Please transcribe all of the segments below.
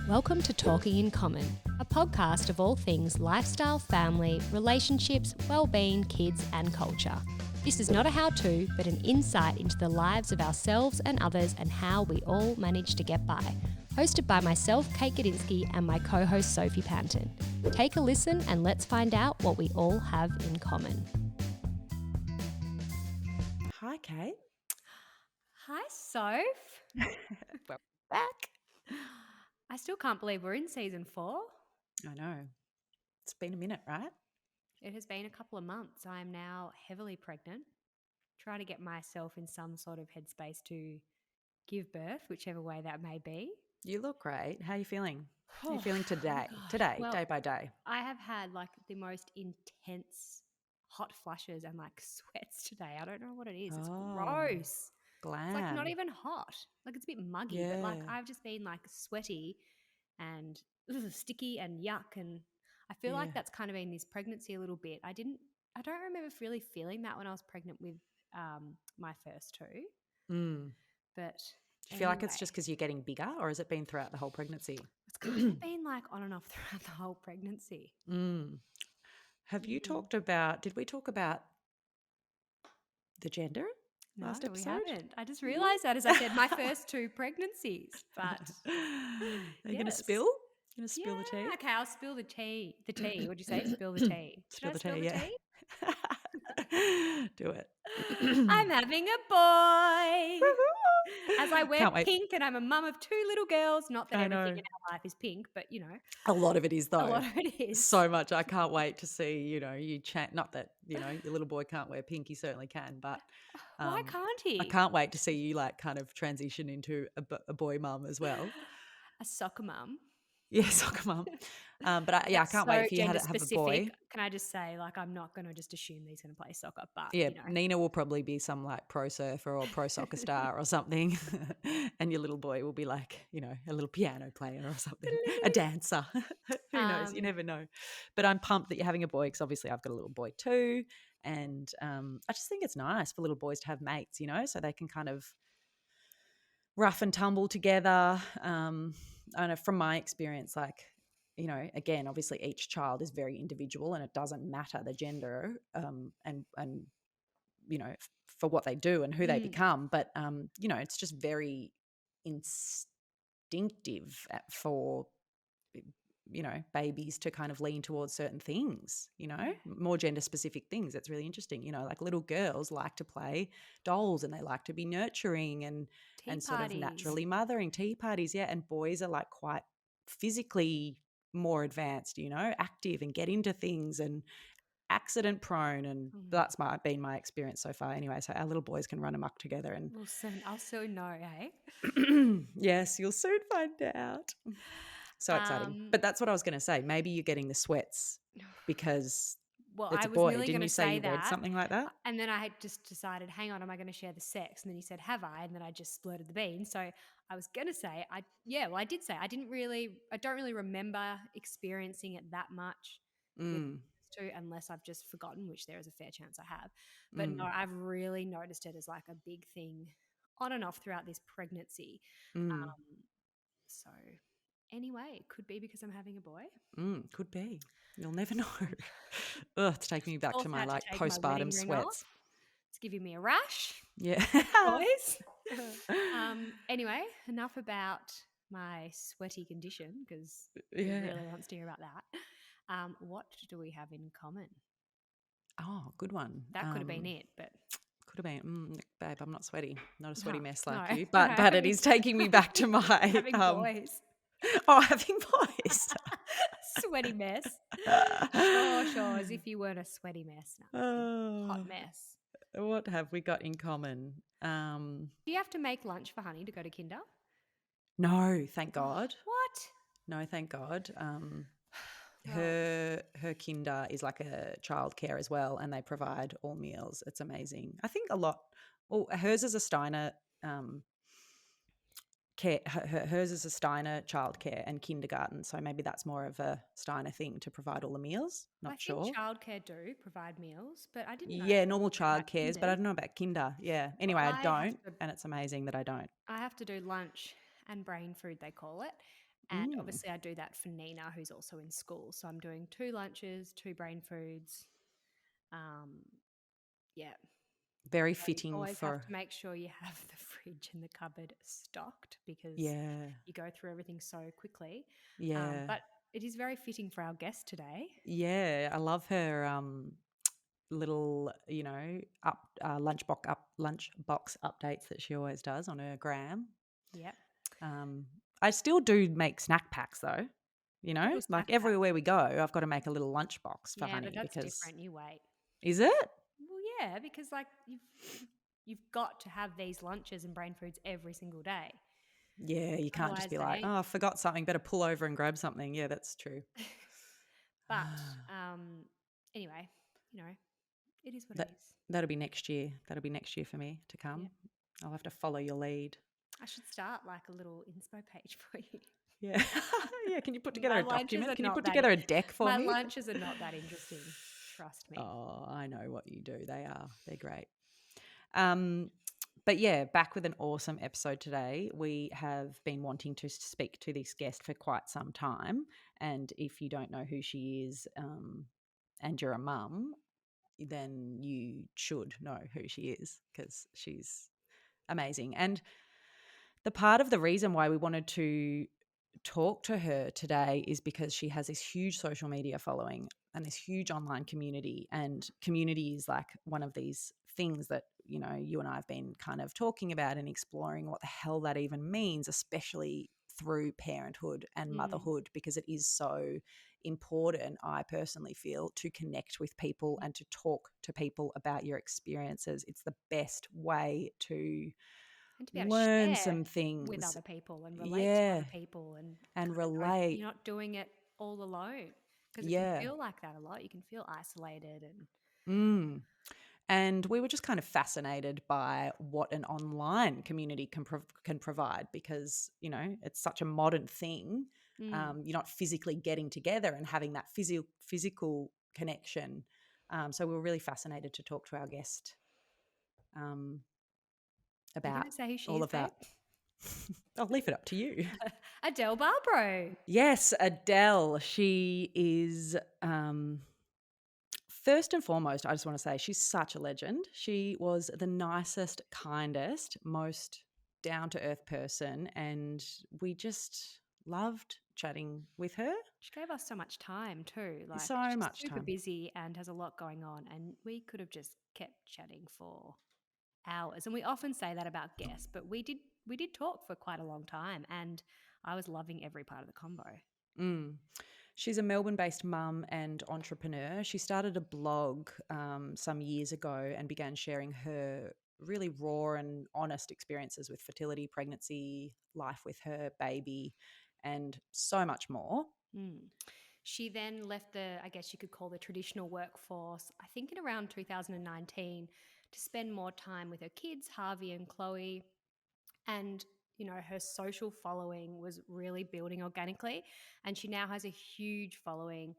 Welcome to Talking in Common, a podcast of all things lifestyle, family, relationships, well-being, kids and culture. This is not a how-to, but an insight into the lives of ourselves and others and how we all manage to get by. Hosted by myself, Kate Gadinsky, and my co-host, Sophie Panton. Take a listen and let's find out what we all have in common. Hi, Kate. Hi, Soph. We're back. I still can't believe we're in season 4. I know. It's been a minute, right? It has been a couple of months. I am now heavily pregnant, trying to get myself in some sort of headspace to give birth, whichever way that may be. You look great. How are you feeling? How are you Oh, feeling today? God. Today, Well, day by day. I have had like the most intense hot flushes and like sweats today. I don't know what it is. It's Oh, gross. It's like not glam. even hot. Like it's a bit muggy, but like Yeah, I've just been like sweaty and sticky and yuck. And I feel yeah. like that's kind of been this pregnancy a little bit. I don't remember really feeling that when I was pregnant with my first two. Mm. But Do you feel like it's anyway, just because you're getting bigger, or has it been throughout the whole pregnancy? it's kind of been like on and off throughout the whole pregnancy. Mm. Have you Mm. talked about, did we talk about the gender No, last we episode? haven't. I just No. realised that as I said my first 2 pregnancies. But Are you going to yes. spill? Going to Yeah. spill the tea? Okay, I'll spill the tea. The tea. What'd you say? Spill the tea. Should Spill I the spill tea, the yeah. tea? Do it. I'm having a boy. As I wear Can't wait. pink and I'm a mum of 2 little girls. Not that I everything know. in our life is pink, but A lot of it is, a though. lot of it is. So much. I can't wait to see, you chat. Not that, your little boy can't wear pink. He certainly can. But Why can't I he? can't wait to see you, like, kind of transition into a boy mum as well. A soccer mum. Yeah, soccer mum. But I That's can't wait so for you gender to have a specific. boy. Can I just say, like, I'm not going to just assume that he's going to play soccer, but, Yeah, Nina will probably be some, like, pro surfer or pro soccer star or something. And your little boy will be like, a little piano player or something, a dancer. Who knows? You Um, never know. But I'm pumped that you're having a boy because obviously I've got a little boy too. And I just think it's nice for little boys to have mates, so they can kind of rough and tumble together. I know from my experience, like, again, obviously each child is very individual and it doesn't matter the gender, and for what they do and who they mm, become. But, it's just very instinctive for, babies to kind of lean towards certain things, yeah. more gender specific things. It's really interesting. Like little girls like to play dolls and they like to be nurturing and, Tea sort of parties. naturally mothering, tea parties. Yeah. And boys are like quite physically more advanced, active and get into things and accident prone, and Mm. that's been my experience so far anyway. So our little boys can run amok together and I'll soon know, eh? yes, you'll soon find out. So exciting. Um, But that's what I was going to say. Maybe you're getting the sweats because well, it's I a was boy. nearly Didn't going you to say say you read that. something like that? And then I had just decided, hang on, am I going to share the sex? And then you said, have I? And then I just splurted the beans. So I was going to say, I did say, I don't really remember experiencing it that much with Mm, two, unless I've just forgotten, which there is a fair chance I have. But no, mm, I've really noticed it as like a big thing on and off throughout this pregnancy. mm, Um, so anyway, it could be because I'm having a boy. could be. You'll never know. Ugh, it's taking me back to Also my had to like take my wedding postpartum ring off. sweats. It's giving me a rash. Yeah. Boys. Anyway, enough about my sweaty condition because who Yeah. really wants to hear about that? What do we have in common? Oh, good one. That could have been it, but Could have been, babe, I'm not sweaty. Not a sweaty no, mess no, like you. no, But it is taking me back to my having boys, having boys. sweaty mess. Sure, as if you weren't a sweaty mess. No, hot Oh, mess. what have we got in common? Do you have to make lunch for Honey to go to kinder? No, thank God. What? No, thank God. Right. Her kinder is like a childcare as well, and they provide all meals. It's amazing. I think a lot. Well, hers is a Steiner care. Hers is a Steiner childcare and kindergarten, so maybe that's more of a Steiner thing to provide all the meals. I Not think sure. childcare do provide meals, but I didn't know Yeah, normal about childcares, but I kinders. don't know about kinder. Yeah. Anyway, I don't, and it's amazing that I don't. I have to do lunch and brain food, they call it. And Mm. obviously I do that for Nina, who's also in school. So I'm doing 2 lunches, 2 brain foods. Yeah. Very So you fitting always have for, to make sure you have the fridge and the cupboard stocked because yeah, you go through everything so quickly. yeah, But it is very fitting for our guest today. yeah. I love her little, lunchbox updates that she always does on her gram. Yep. I still do make snack packs though. Little Like snack pack. everywhere we go, I've got to make a little lunchbox for Yeah, but Honey that's because different. You wait. is it? Well, yeah, because like you've got to have these lunches and brain foods every single day. Yeah, you can't just Otherwise, be they like, ain't. oh, I forgot something. Better pull over and grab something. Yeah, that's true. But anyway, you know, it is what it That is. that'll be next year. That'll be next year for me to Yeah. come. I'll have to follow your lead. I should start like a little inspo page for you. Yeah. Yeah. Can you put together My a lunches document? are Can you not put that. together a deck for My me? lunches are not that interesting. Trust me. Oh, I know what you do. They are. They're great. Um, but yeah, back with an awesome episode today. We have been wanting to speak to this guest for quite some time. And if you don't know who she is and you're a mum, then you should know who she is because she's amazing. And the part of the reason why we wanted to talk to her today is because she has this huge social media following and this huge online community. And community is like one of these things that, you and I have been kind of talking about and exploring what the hell that even means, especially through parenthood and motherhood, because it is so important, I personally feel, to connect with people and to talk to people about your experiences. It's the best way to And to be able to learn share some with things. other people and relate to Yeah. other people and And kind of know that relate. you're not doing it all alone. Because it can Yeah. feel like that a lot. You can feel isolated and Mm. And we were just kind of fascinated by what an online community can provide because, it's such a modern thing. You're not physically getting together and having that physical connection. So we were really fascinated to talk to our guest you're about going to say who she all is, of babe? that. I'll leave it up to you. Adele Barbaro. Yes, Adele. She is first and foremost, I just want to say she's such a legend. She was the nicest, kindest, most down to earth person, and we just loved chatting with her. She gave us so much time too. Like So she's much super time. busy and has a lot going on, and we could have just kept chatting for hours. And we often say that about guests, but we did talk for quite a long time, and I was loving every part of the combo. Mm. She's a Melbourne-based mum and entrepreneur. She started a blog some years ago and began sharing her really raw and honest experiences with fertility, pregnancy, life with her baby, and so much more. Mm. She then left I guess you could call the traditional workforce, I think in around 2019, to spend more time with her kids, Harvey and Chloe. And, her social following was really building organically. And she now has a huge following,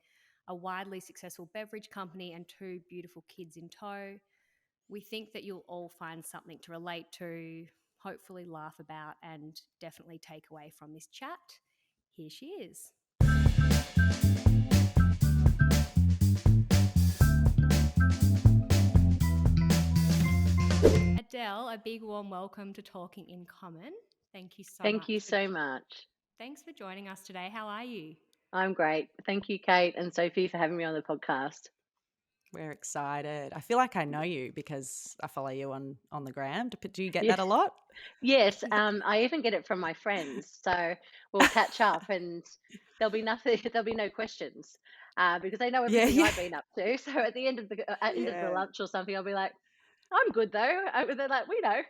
a widely successful beverage company, and 2 beautiful kids in tow. We think that you'll all find something to relate to, hopefully laugh about, and definitely take away from this chat. Here she is. Adele, a big warm welcome to Talking in Common. Thank you so Thank you much. so much. Thanks for joining us today. How are you? I'm great. Thank you, Kate and Sophie, for having me on the podcast. We're excited. I feel like I know you because I follow you on the gram. Do you get Yeah. that a lot? Yes, I even get it from my friends. So we'll catch up and there'll be nothing, there'll be no questions because they know Yeah, everything yeah, I've been up to. So at the end of the yeah, lunch or something, I'll be like, I'm good though. They're like, we know.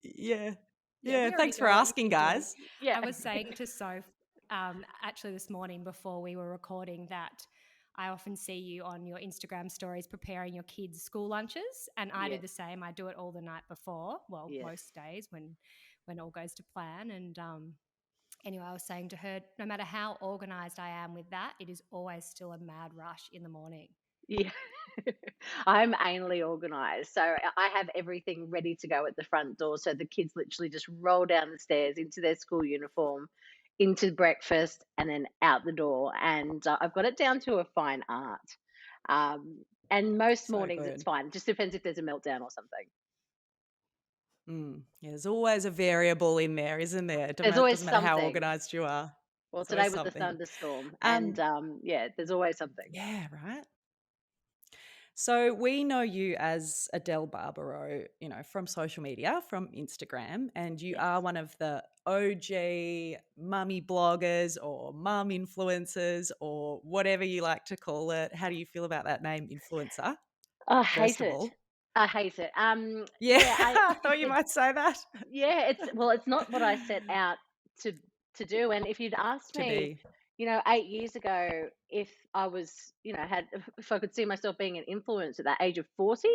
yeah, Yeah, yeah. we already Thanks for know what you've asking, been doing. guys. Yeah. I was saying to Soph, actually this morning before we were recording, that I often see you on your Instagram stories preparing your kids' school lunches, and I do Yes. the same. I do it all the night before. Well, Yes. most days when all goes to plan. And anyway, I was saying to her, no matter how organized I am with that, it is always still a mad rush in the morning. Yeah. I'm anally organized. So I have everything ready to go at the front door. So the kids literally just roll down the stairs into their school uniform, into breakfast, and then out the door. And I've got it down to a fine art. Um, and most So mornings it's good. fine. It just depends if there's a meltdown or something. Yeah, there's always a variable in there, isn't there? There's always Doesn't matter how something. organized you are. Well, There's today always was the something. thunderstorm, and Um, yeah, there's always something. yeah, right. So we know you as Adele Barbaro, from social media, from Instagram, and you Yes. are one of the OG mummy bloggers or mum influencers or whatever you like to call it. How do you feel about that name, influencer, I hate first of it. all? I hate it. Yeah, Yeah, I thought you might say that. yeah, it's not what I set out to do. And if you'd asked To me, be. 8 years ago, if I was, had if I could see myself being an influencer at that age of 40,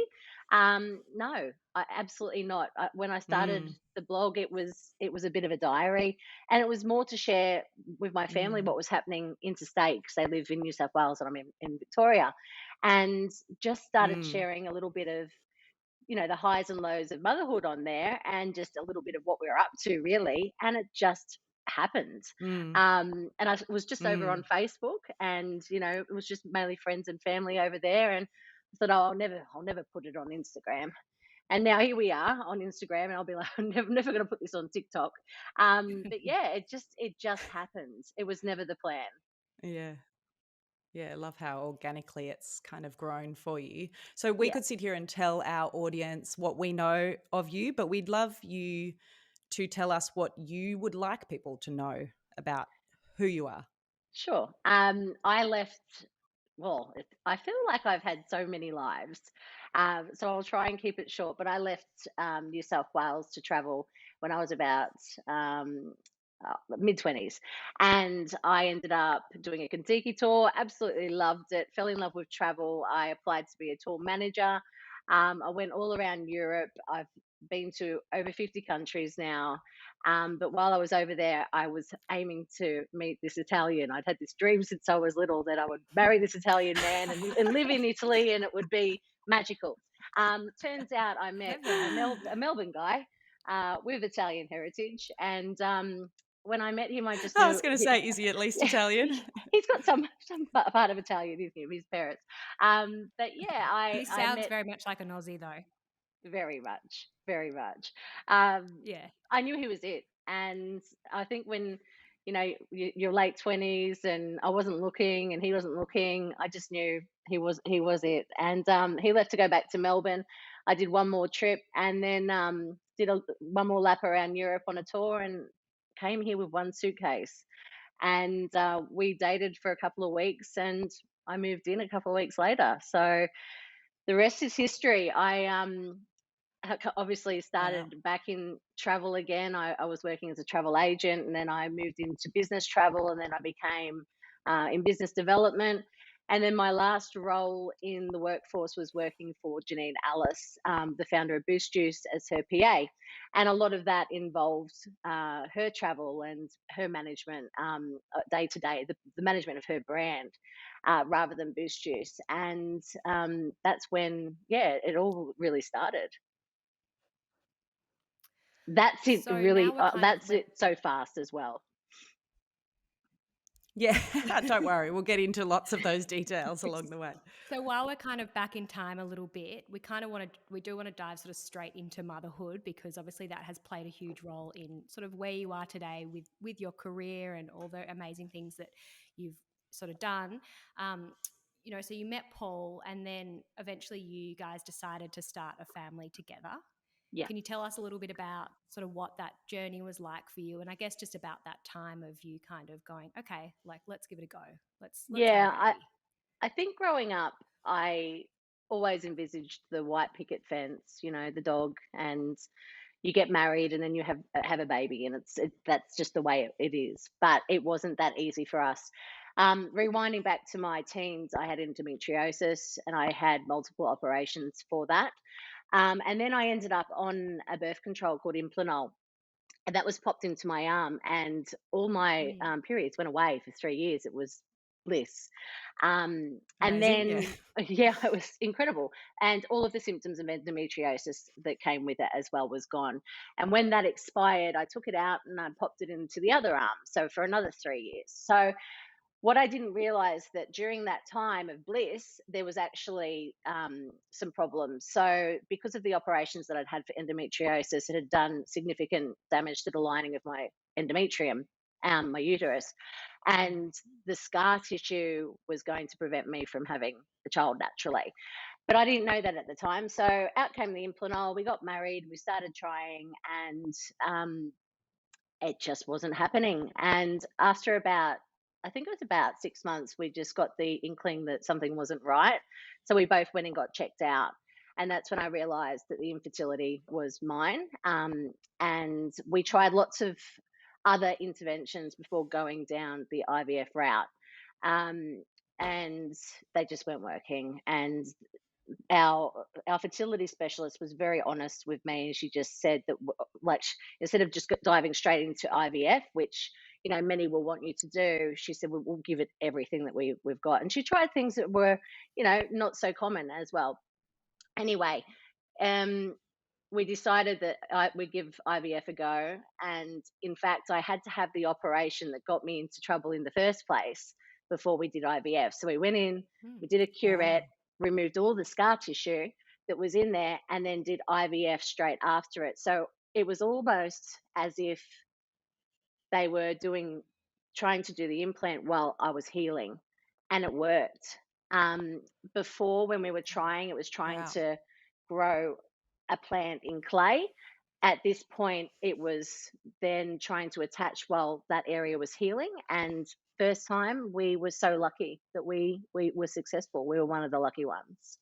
no, absolutely not. When I started Mm, the blog, it was a bit of a diary, and it was more to share with my family mm, what was happening interstate, because they live in New South Wales and I'm in Victoria, and just started mm, sharing a little bit of the highs and lows of motherhood on there, and just a little bit of what we were up to, really. And it just happened. mm, And I was just over on mm. Facebook, and it was just mainly friends and family over there. And I thought, oh, I'll never put it on Instagram. And now here we are on Instagram, and I'll be like, I'm never going to put this on TikTok. But yeah, it just happened. It was never the plan. Yeah. Yeah, I love how organically it's kind of grown for you. So we Yeah, could sit here and tell our audience what we know of you, but we'd love you to tell us what you would like people to know about who you are. sure. I left. Well, I feel like I've had so many lives. So I'll try and keep it short. But I left New South Wales to travel when I was about mid 20s. And I ended up doing a Kentucky tour, absolutely loved it, fell in love with travel. I applied to be a tour manager. I went all around Europe. I've been to over 50 countries now. But while I was over there, I was aiming to meet this Italian. I'd had this dream since I was little that I would marry this Italian man and live in Italy, and it would be magical. Turns out I met Heaven. A Melbourne guy with Italian heritage, and when I met him, I just I was knew going to say, is he at least Italian? he's got some part of Italian in him, his parents. But yeah, He I sounds met. very much like an Aussie, though. Very much, very much. Um, Yeah. I knew he was it, and I think when your late 20s, and I wasn't looking, and he wasn't looking, I just knew he was it. And he left to go back to Melbourne. I did one more trip, and then did one more lap around Europe on a tour, and came here with one suitcase. And we dated for a couple of weeks, and I moved in a couple of weeks later. So the rest is history. I obviously Wow. started back in travel again. I was working as a travel agent, and then I moved into business travel, and then I became in business development. And then my last role in the workforce was working for Janine Alice, the founder of Boost Juice, as her PA. And a lot of that involved her travel and her management day to day, the management of her brand, rather than Boost Juice. And that's when, yeah, it all really started. That's it So now really, we're kind of that's it so fast as well. Yeah, don't worry. We'll get into lots of those details along the way. so while we're kind of back in time a little bit, we do want to dive sort of straight into motherhood, because obviously that has played a huge role in sort of where you are today with your career and all the amazing things that you've sort of done. Um, so you met Paul, and then eventually you guys decided to start a family together. Yeah. Can you tell us a little bit about sort of what that journey was like for you? And I guess just about that time of you kind of going, okay, like let's give it a go. Let's have a Yeah. baby. I think growing up, I always envisaged the white picket fence, the dog, and you get married, and then you have a baby, and that's just the way it is. But it wasn't that easy for us. Rewinding back to my teens, I had endometriosis, and I had multiple operations for that. And then I ended up on a birth control called Implanol, and that was popped into my arm, and all my Mm. periods went away for 3 years. It was bliss. And Amazing. Yeah. then, yeah, it was incredible. And all of the symptoms of endometriosis that came with it as well was gone. And when that expired, I took it out and I popped it into the other arm. So for another 3 years. So what I didn't realize that during that time of bliss, there was actually some problems. So because of the operations that I'd had for endometriosis, it had done significant damage to the lining of my endometrium, my uterus, and the scar tissue was going to prevent me from having a child naturally. But I didn't know that at the time. So out came the implanol. We got married. We started trying, and it just wasn't happening. And after about, I think it was about 6 months, we just got the inkling that something wasn't right. So we both went and got checked out. And that's when I realized that the infertility was mine. And we tried lots of other interventions before going down the IVF route. Um, and they just weren't working. And our fertility specialist was very honest with me, and she just said that instead of just diving straight into IVF, which many will want you to do, she said we'll give it everything that we've got. And she tried things that were not so common as well. Anyway, um we decided that we'd give IVF a go. And in fact, I had to have the operation that got me into trouble in the first place before we did IVF. So we went in, we did a curette, Wow. removed all the scar tissue that was in there, and then did IVF straight after it. So it was almost as if they were trying to do the implant while I was healing, and it worked. Um, Before, when we were trying, it was trying Wow. to grow a plant in clay. At this point, it was then trying to attach while that area was healing. And first time, we were so lucky that we were successful. We were one of the lucky ones.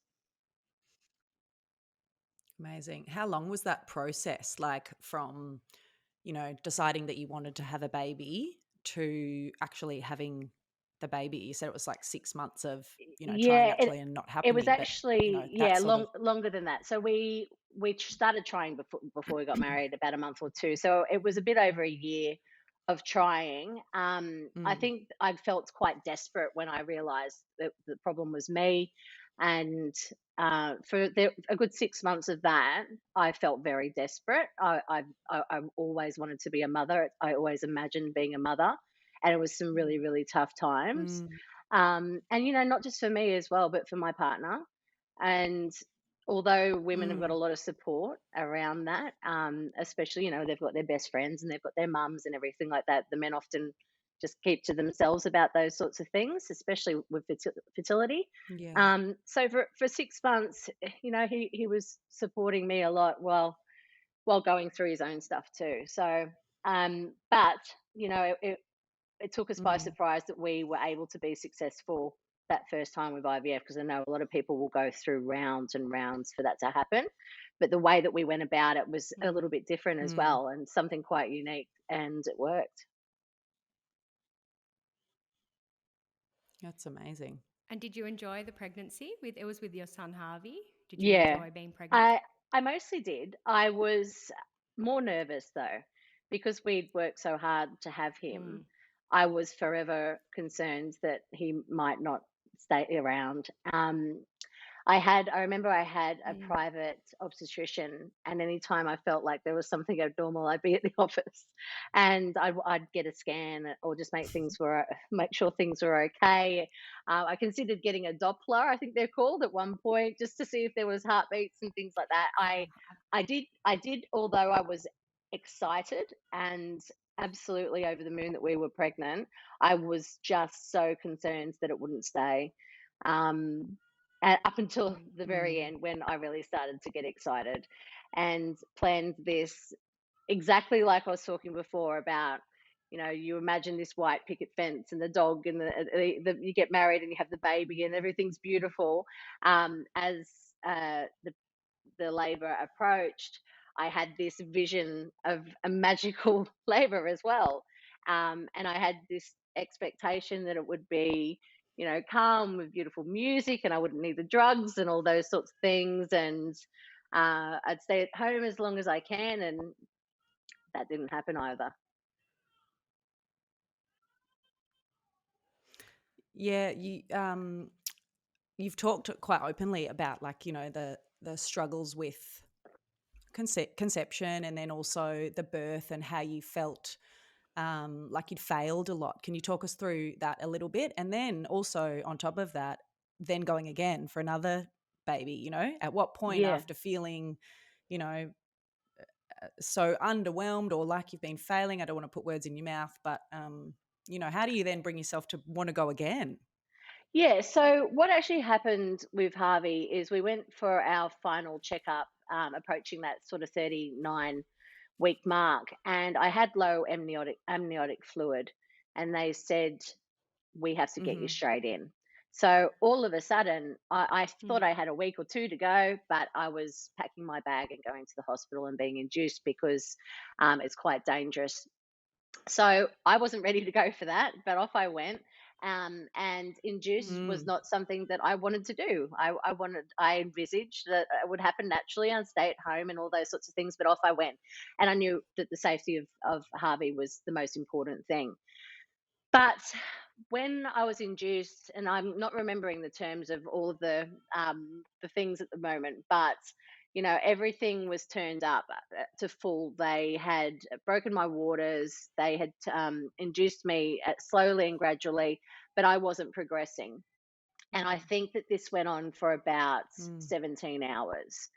Amazing. How long was that process? Like from, deciding that you wanted to have a baby to actually having the baby? You said it was like 6 months of, trying Yeah, naturally and not it was happening, but, actually, that yeah, sort of. longer than that. So we started trying before we got married, about a month or two. So it was a bit over a year of trying. I Mm, think I felt quite desperate when I realized that the problem was me. And for a good 6 months of that, I felt very desperate. I always wanted to be a mother. I always imagined being a mother, and it was some really, really tough times. mm, And not just for me as well, but for my partner. And although women have got a mm, lot of support around that, especially they've got their best friends and they've got their mums and everything like that, the men often just keep to themselves about those sorts of things, especially with fertility. yeah. So for 6 months, he was supporting me a lot while going through his own stuff too. So, but it took us by Mm, surprise that we were able to be successful that first time with IVF, because I know a lot of people will go through rounds and rounds for that to happen. But the way that we went about it was a little bit different as mm. well, and something quite unique, and it worked. That's amazing. And did you enjoy the pregnancy? It was with your son Harvey. Did you Yeah, enjoy being pregnant? I mostly did. I was more nervous though, because we'd worked so hard to have him. Mm, I was forever concerned that he might not stay around. I remember I had a mm, private obstetrician, and anytime I felt like there was something abnormal, I'd be at the office, and I'd get a scan or just make sure things were okay. I considered getting a Doppler, I think they're called, at one point, just to see if there was heartbeats and things like that. I did, although I was excited and absolutely over the moon that we were pregnant. I was just so concerned that it wouldn't stay. Um, Up until mm, the very Mm, end, when I really started to get excited and planned this exactly like I was talking before about. You imagine this white picket fence and the dog and you get married and you have the baby and everything's beautiful. As the labor approached, I had this vision of a magical labor as well. And I had this expectation that it would be, calm with beautiful music, and I wouldn't need the drugs and all those sorts of things. And I'd stay at home as long as I can. And that didn't happen either. Yeah, you've talked quite openly about, like, the struggles with conception, and then also the birth, and how you felt like you'd failed a lot. Can you talk us through that a little bit? And then also on top of that, then going again for another baby, at what point, Yeah. after feeling, you know, so underwhelmed, or like you've been failing, I don't want to put words in your mouth, but, how do you then bring yourself to want to go again? Yeah, so what actually happened with Harvey is we went for our final checkup, approaching that sort of 39-week mark, and I had low amniotic fluid, and they said we have to get you Hmm. straight in. So all of a sudden, I thought Mm. I had a week or two to go, but I was packing my bag and going to the hospital and being induced because it's quite dangerous. So I wasn't ready to go for that, but off I went. And induced was Mm. not something that I wanted to do. I envisaged that it would happen naturally. I'd stay at home and all those sorts of things, but off I went. And I knew that the safety of Harvey was the most important thing. But when I was induced, and I'm not remembering the terms of all of the things at the moment, but everything was turned up to full. They had broken my waters. They had induced me slowly and gradually, but I wasn't progressing. And I Mm. think that this went on for about Mm. 17 hours.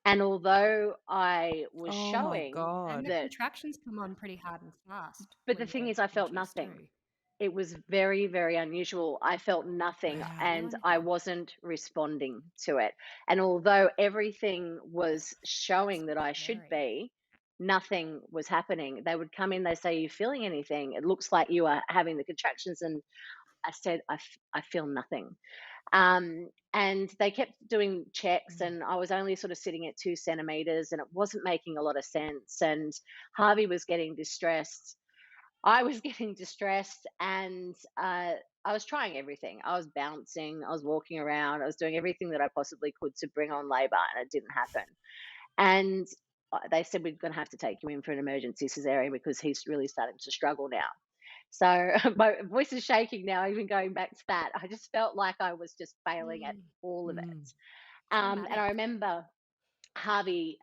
And although I was Oh my showing And the God. that, contractions come on pretty hard and fast but the when thing you're is, I felt induced nothing. too. It was very, very unusual. I felt nothing Wow. and Really? I wasn't responding to it. And although everything was showing that I should Scary. be, nothing was happening. They would come in, they say, "Are you feeling anything? It looks like you are having the contractions." And I said, I feel nothing. And they kept doing checks, Mm. and I was only sort of sitting at 2 centimeters, and it wasn't making a lot of sense. And Harvey was getting distressed. I was getting distressed, and I was trying everything. I was bouncing, I was walking around, I was doing everything that I possibly could to bring on labor, and it didn't happen. And they said, "We're going to have to take you in for an emergency cesarean because he's really starting to struggle now." So my voice is shaking now, even going back to that. I just felt like I was just failing at Mm. all of Mm. it. And I Traumatic. remember Harvey,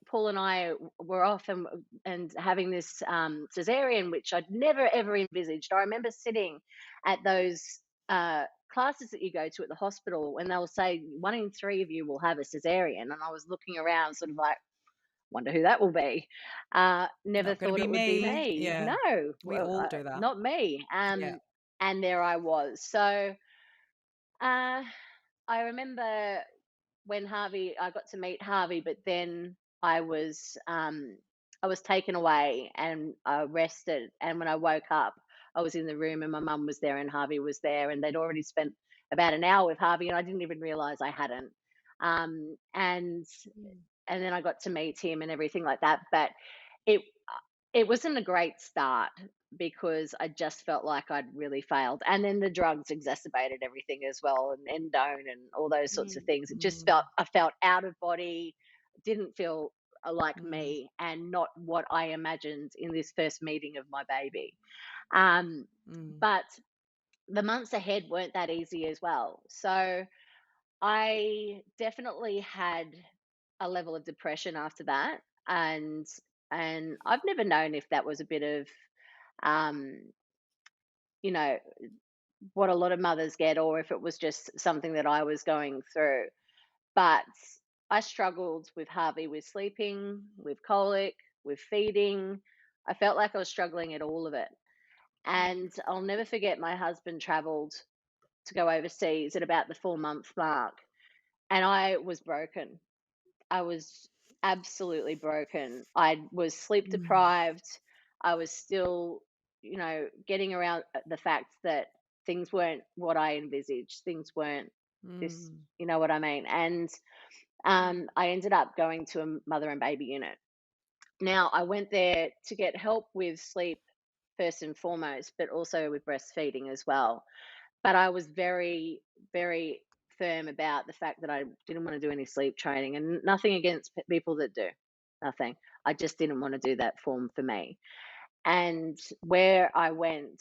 Paul and I were off and having this cesarean, which I'd never ever envisaged. I remember sitting at those uh, classes that you go to at the hospital when they'll say 1 in 3 of you will have a cesarean, and I was looking around, sort of like, wonder who that will be. Never Not going to thought be it would be me. me. Yeah. No, We well, all do that. not me. Yeah. And there I was. So uh, I remember when I got to meet Harvey, but then I was um, I was taken away and arrested. And when I woke up, I was in the room, and my mum was there, and Harvey was there, and they'd already spent about an hour with Harvey, and I didn't even realize I hadn't. Um, and Mm. and then I got to meet him and everything like that. But it it wasn't a great start because I just felt like I'd really failed. And then the drugs exacerbated everything as well, and endone and all those sorts of Mm. things. It just Mm. I felt out of body, didn't feel like Mm. me, and not what I imagined in this first meeting of my baby. Um, Mm. but the months ahead weren't that easy as well. So I definitely had a level of depression after that, and I've never known if that was a bit of um, you know, what a lot of mothers get, or if it was just something that I was going through. But I struggled with Harvey, with sleeping, with colic, with feeding. I felt like I was struggling at all of it. Mm. And I'll never forget, my husband traveled to go overseas at about the 4 month mark, and I was broken. I was absolutely broken. I was sleep Mm. deprived. I was still, getting around the fact that things weren't what I envisaged. Things weren't this, Mm. you know what I mean? And Mm. I ended up going to a mother and baby unit. Now, I went there to get help with sleep first and foremost, but also with breastfeeding as well. But I was very, very firm about the fact that I didn't want to do any sleep training, and nothing against people that do. Nothing. I just didn't want to do that form for me. And where I went,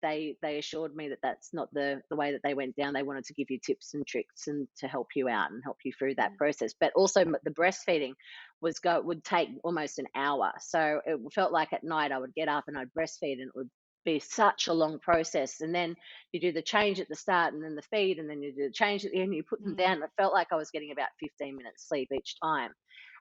they assured me that that's not the way that they went down. They wanted to give you tips and tricks and to help you out and help you through that process. But also the breastfeeding would take almost an hour. So it felt like at night I would get up and I'd breastfeed, and it would be such a long process. And then you do the change at the start and then the feed, and then you do the change at the end, you put them down. It felt like I was getting about 15 minutes sleep each time.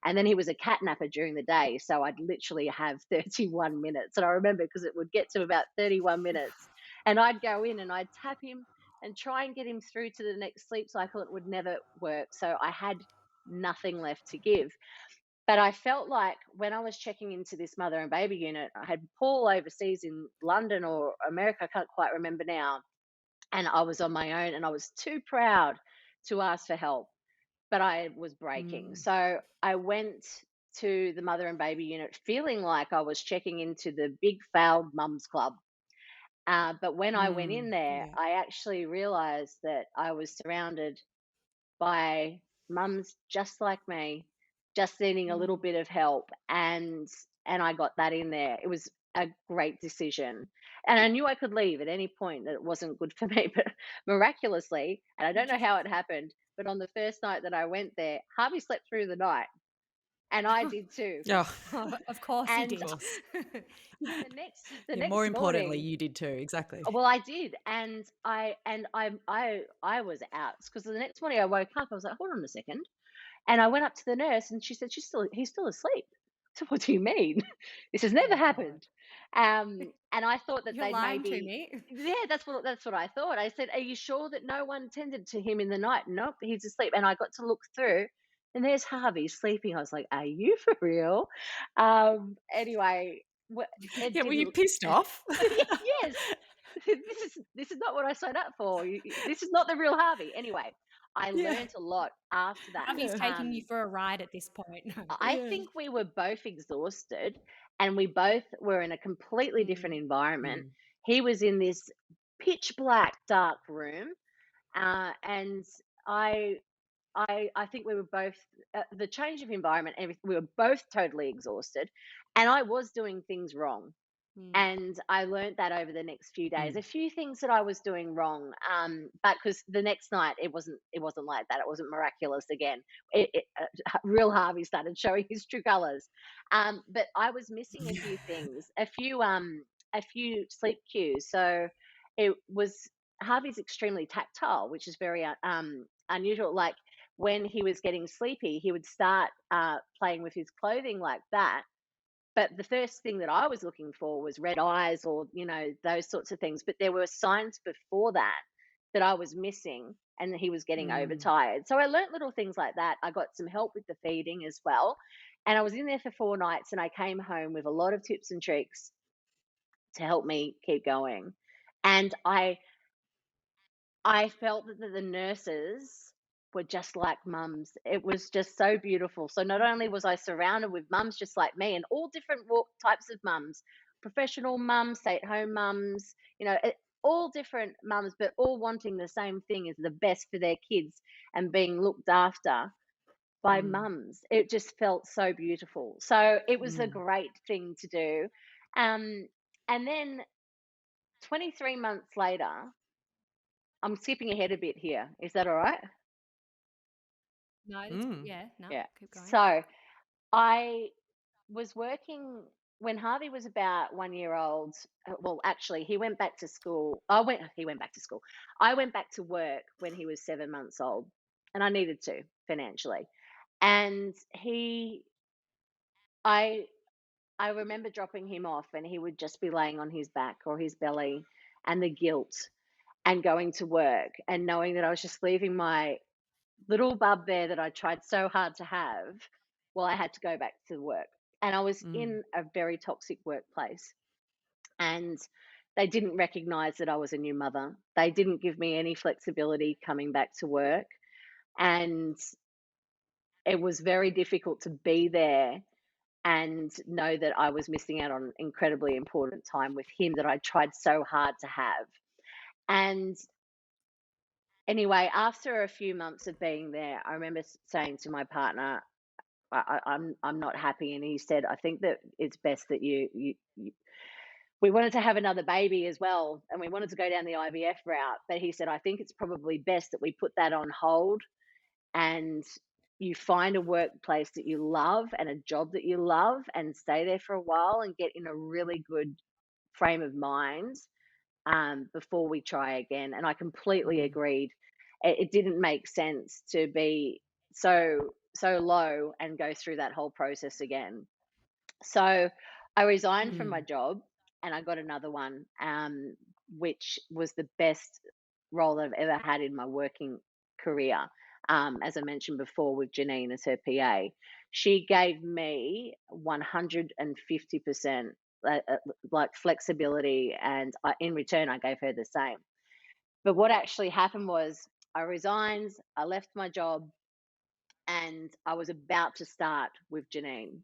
And then he was a cat napper during the day. So I'd literally have 31 minutes. And I remember because it would get to about 31 minutes and I'd go in and I'd tap him and try and get him through to the next sleep cycle. It would never work. So I had nothing left to give. But I felt like when I was checking into this mother and baby unit, I had Paul overseas in London or America, I can't quite remember now. And I was on my own and I was too proud to ask for help, but I was breaking. So I went to the mother and baby unit feeling like I was checking into the big failed mums club. But when I went in there, Yeah. I actually realized that I was surrounded by mums just like me, just needing a little bit of help, and I got that in there. It was a great decision. And I knew I could leave at any point, that it wasn't good for me, but miraculously, and I don't know how it happened, but on the first night that I went there, Harvey slept through the night, and I did too. Oh, Of course he And did. the yeah. next More importantly, morning, you did too. Exactly. well, I did, and I was out because the next morning I woke up. I was like, hold on a second, and I went up to the nurse, and she said, he's still asleep. So what do you mean? This has never Oh, God. happened. And I thought that You're they'd lying to maybe, me. yeah, that's what I thought. I said, are you sure that no one tended to him in the night? Nope, he's asleep. And I got to look through, and there's Harvey sleeping. I was like, are you for real? Anyway, it Yeah. Were you didn't. pissed off? Yes, this is not what I signed up for. This is not the real Harvey. Anyway, I Yeah. learned a lot after that. Harvey's taking you for a ride at this point. No. I Yeah. think we were both exhausted, and we both were in a completely different Mm. environment. Mm. He was in this pitch black, dark room, and I I think we were both the change of environment. We were both totally exhausted, and I was doing things wrong. Mm. And I learned that over the next few days. Mm. A few things that I was doing wrong, but because the next night it wasn't like that. It wasn't miraculous again. Real Harvey started showing his true colors. But I was missing a few things, a few sleep cues. So it was Harvey's extremely tactile, which is very unusual. Like when he was getting sleepy, he would start playing with his clothing like that, but the first thing that I was looking for was red eyes or, those sorts of things. But there were signs before that that I was missing and he was getting Mm. overtired. So I learnt little things like that. I got some help with the feeding as well. And I was in there for 4 nights and I came home with a lot of tips and tricks to help me keep going. And I felt that the nurses were just like mums. It was just so beautiful. So not only was I surrounded with mums just like me and all different types of mums, professional mums, stay-at-home mums, all different mums, but all wanting the same thing is the best for their kids and being looked after by Mm. mums. It just felt so beautiful. So it was a Mm. great thing to do. Um, and then 23 months later, I'm skipping ahead a bit here. Is that all right? No, that's, Mm. yeah, no, Yeah. keep going. So I was working when Harvey was about 1 year old. Well, actually, he went back to school. He went back to school. I went back to work when he was 7 months old, and I needed to financially. And I, I remember dropping him off, and he would just be laying on his back or his belly, and the guilt, and going to work, and knowing that I was just leaving my little bub there that I tried so hard to have, well, I had to go back to work. And I was Mm. in a very toxic workplace, and they didn't recognize that I was a new mother. They didn't give me any flexibility coming back to work. And it was very difficult to be there and know that I was missing out on incredibly important time with him that I tried so hard to have. And anyway, after a few months of being there, I remember saying to my partner, I'm not happy. And he said, I think that it's best that we wanted to have another baby as well, and we wanted to go down the IVF route. But he said, I think it's probably best that we put that on hold and you find a workplace that you love and a job that you love and stay there for a while and get in a really good frame of mind before we try again. And I completely Mm. agreed. It didn't make sense to be so low and go through that whole process again. So I resigned from my Mm. job and I got another one, which was the best role I've ever had in my working career. As I mentioned before, with Janine as her PA, she gave me 150% like flexibility, and in return, I gave her the same. But what actually happened was I resigned, I left my job, and I was about to start with Janine.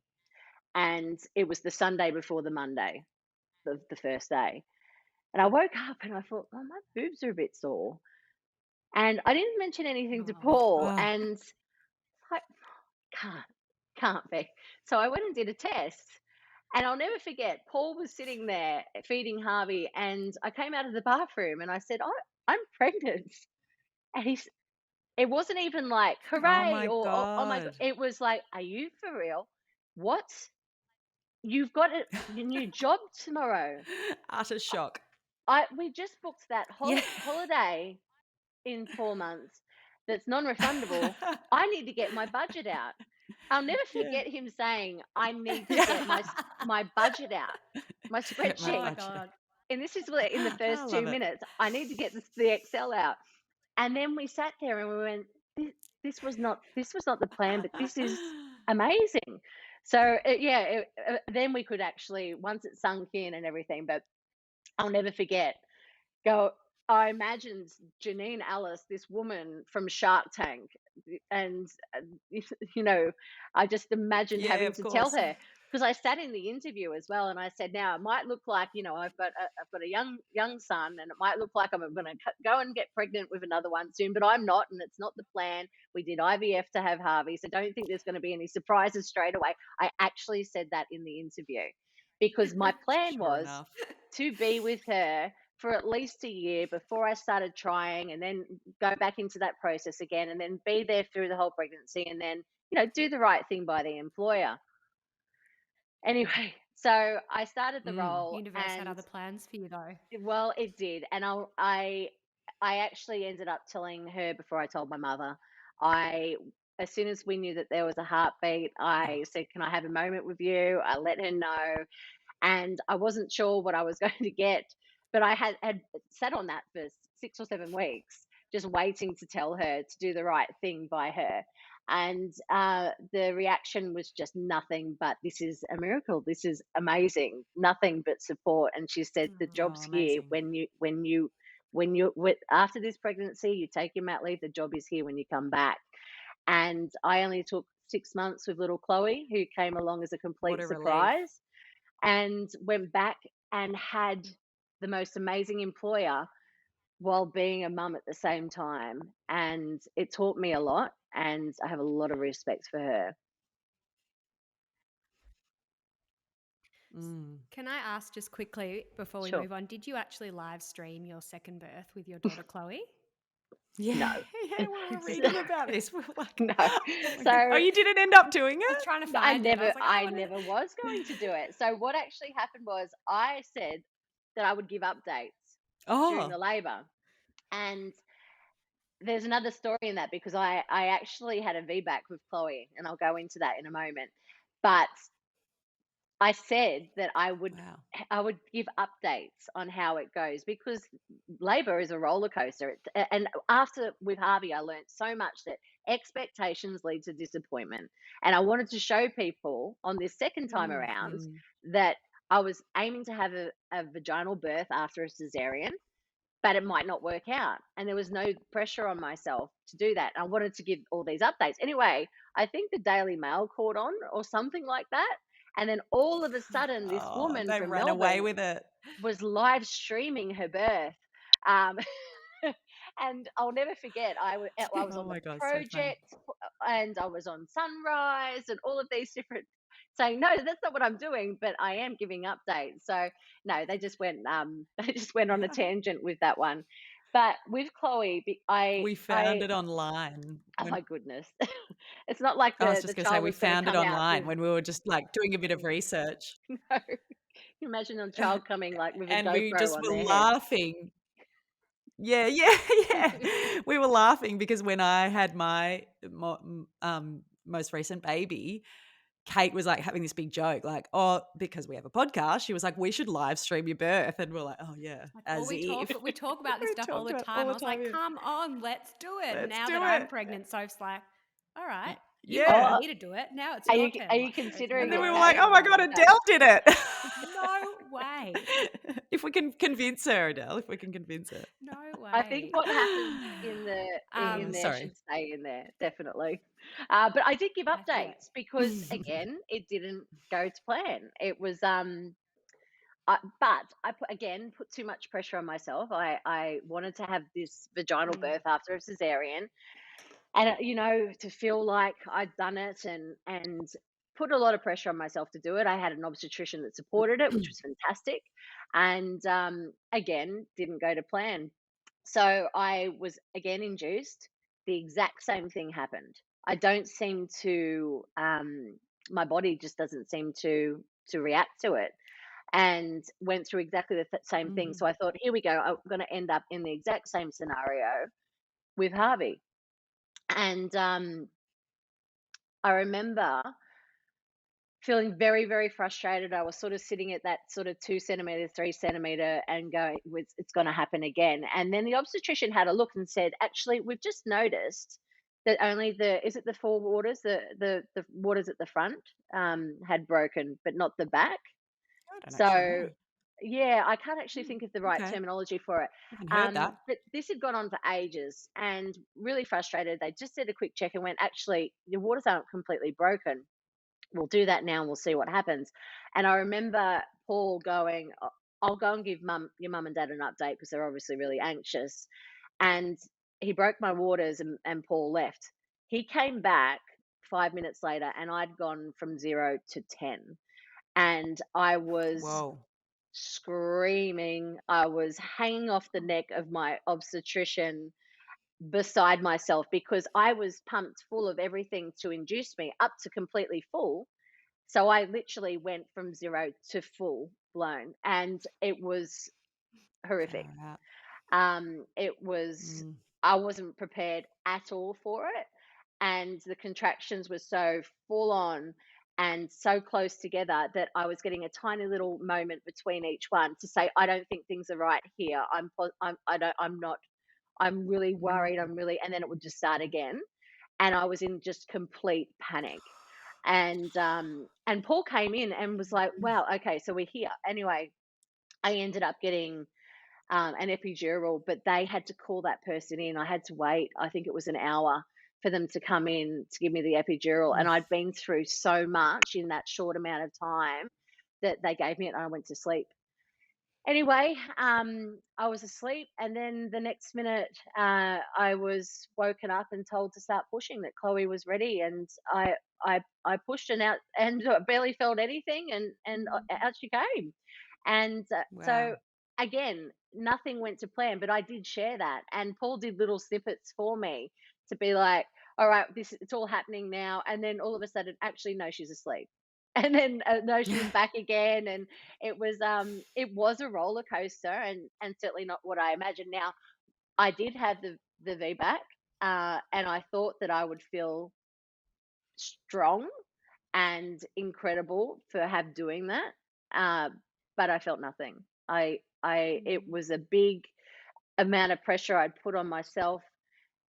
And it was the Sunday before the Monday, the first day. And I woke up and I thought, oh, my boobs are a bit sore. And I didn't mention anything to Paul, Oh. and I can't, can't be. So I went and did a test. And I'll never forget, Paul was sitting there feeding Harvey, and I came out of the bathroom and I said, I'm pregnant. And it wasn't even like, Oh hooray, my or oh my God. God. It was like, are you for real? What? You've got your new job tomorrow. Utter shock. We just booked that Yeah. holiday in 4 months that's non-refundable. I need to get my budget out. I'll never Yeah. forget him saying, I need to get Yeah. my budget out, my Get my Oh my spreadsheet. budget. God. And this is in the I first love 2 it. minutes. I need to get the Excel out. And then we sat there and we went, this was not the plan, but this is amazing. So then we could actually, once it sunk in and everything. But I'll never forget. Go. I imagined Janine Alice, this woman from Shark Tank, and you know, I just imagined Yeah, having of to tell course. her, because I sat in the interview as well, and I said, now it might look like, I've got a young son, and it might look like I'm going to go and get pregnant with another one soon, but I'm not, and it's not the plan. We did IVF to have Harvey, so don't think there's going to be any surprises straight away. I actually said that in the interview because my plan Sure was enough. to be with her for at least a year before I started trying, and then go back into that process again, and then be there through the whole pregnancy, and then, do the right thing by the employer. Anyway, so I started the Mm. role, Universe had and other plans for you though. well, it did. And I actually ended up telling her before I told my mother. I As soon as we knew that there was a heartbeat, I said, "Can I have a moment with you?" I let her know, and I wasn't sure what I was going to get, but I had sat on that for 6 or 7 weeks, just waiting to tell her to do the right thing by her. And the reaction was just nothing but, "This is a miracle. This is amazing. Nothing but support." And she said, "The Oh, job's here amazing. after this pregnancy, you take your mat leave. The job is here when you come back." And I only took 6 months with little Chloe, who came along as a What complete a relief. surprise, and went back and had the most amazing employer while being a mum at the same time. And it taught me a lot, and I have a lot of respect for her. Mm. Can I ask just quickly before we Sure. move on, did you actually live stream your second birth with your daughter Chloe? Yeah, No. yeah, we were reading about this. We were like, No. oh my God. Oh, So you didn't end up doing I was it? trying to I find it. I never was like, I I want to. never was going to do it. So what actually happened was I said that I would give updates during Oh, the labor. And there's another story in that, because I actually had a VBAC with Chloe, and I'll go into that in a moment. But I said that wow. I would give updates on how it goes, because labor is a roller coaster. And after with Harvey, I learned so much that expectations lead to disappointment. And I wanted to show people on this second time around Mm. that I was aiming to have a vaginal birth after a cesarean, but it might not work out. And there was no pressure on myself to do that. I wanted to give all these updates. Anyway, I think the Daily Mail caught on or something like that. And then all of a sudden, this Oh, woman they from ran away Melbourne with it. was live streaming her birth. Um, And I'll never forget, I was Oh on the my God, so funny. project and I was on Sunrise and all of these different, saying, no, that's not what I'm doing, but I am giving updates. So no, they just went, they just went on a tangent with that one. But with Chloe, We found it online oh when my goodness, it's not like I was the just going to say child we is going to found it come out online with, when we were just like doing a bit of research. no, you imagine a child coming like with a And we GoPro just on were their head. laughing. Yeah, yeah, yeah. We were laughing because when I had my most recent baby, Kate was like having this big joke, like, oh, because we have a podcast, she was like, we should live stream your birth. And we're like, oh, yeah, Like, as if. we talk about this We stuff all talked the about it time. all I the was time. like, Yeah. come on, let's do it. Let's Now do that I'm it. pregnant, Soph's like, all right, you Yeah. wanted Oh, me to do it. Now it's are your you turn. are I'm you like, there's considering And then no we it, were way like, Kate? oh I'm my going God, to do that. Adele did it. No way. If we can convince her, Adele, if we can convince her. No way. I think what happens in there Sorry. should stay in there, definitely. But I did give Yeah. updates because again, it didn't go to plan. It was but I put too much pressure on myself. I wanted to have this vaginal birth after a cesarean, and to feel like I'd done it, and put a lot of pressure on myself to do it. I had an obstetrician that supported it, which was fantastic, and again, didn't go to plan. So I was again induced. The exact same thing happened. I don't seem to, my body just doesn't seem to react to it, and went through exactly the same thing. So I thought, here we go. I'm going to end up in the exact same scenario with Harvey. And I remember feeling very, very frustrated. I was sort of sitting at that sort of 2 centimeter, 3 centimeter, and going, it's going to happen again. And then the obstetrician had a look and said, actually, we've just noticed that only is it the four waters, the waters at the front had broken, but not the back. I don't actually So, know. yeah, I can't actually think of the right Okay. terminology for it. I haven't heard that. But this had gone on for ages and really frustrated. They just did a quick check and went, actually, your waters aren't completely broken. We'll do that now and we'll see what happens. And I remember Paul going, I'll go and give your mum and dad an update because they're obviously really anxious. And he broke my waters, and Paul left. He came back 5 minutes later and I'd gone from 0 to 10. And I was Whoa. screaming. I was hanging off the neck of my obstetrician, beside myself, because I was pumped full of everything to induce me up to completely full. So I literally went from 0 to full blown, and it was horrific. Far out. It was, Mm. I wasn't prepared at all for it. And the contractions were so full on and so close together that I was getting a tiny little moment between each one to say, I don't think things are right here. I'm not, I'm really worried. And then it would just start again. And I was in just complete panic. And Paul came in and was like, wow, okay, so we're here. Anyway, I ended up getting an epidural, but they had to call that person in. I had to wait, I think it was an hour for them to come in to give me the epidural. And I'd been through so much in that short amount of time that they gave me it and I went to sleep. Anyway, I was asleep, and then the next minute, I was woken up and told to start pushing. That Chloe was ready, and I pushed and out, and barely felt anything, and out she came. And so Wow. again, nothing went to plan, but I did share that, and Paul did little snippets for me to be like, all right, it's all happening now, and then all of a sudden, actually, no, she's asleep. And then no, she was back again, and it was a roller coaster, and certainly not what I imagined. Now, I did have the VBAC, and I thought that I would feel strong and incredible for have doing that, uh, but I felt nothing. It was a big amount of pressure I'd put on myself,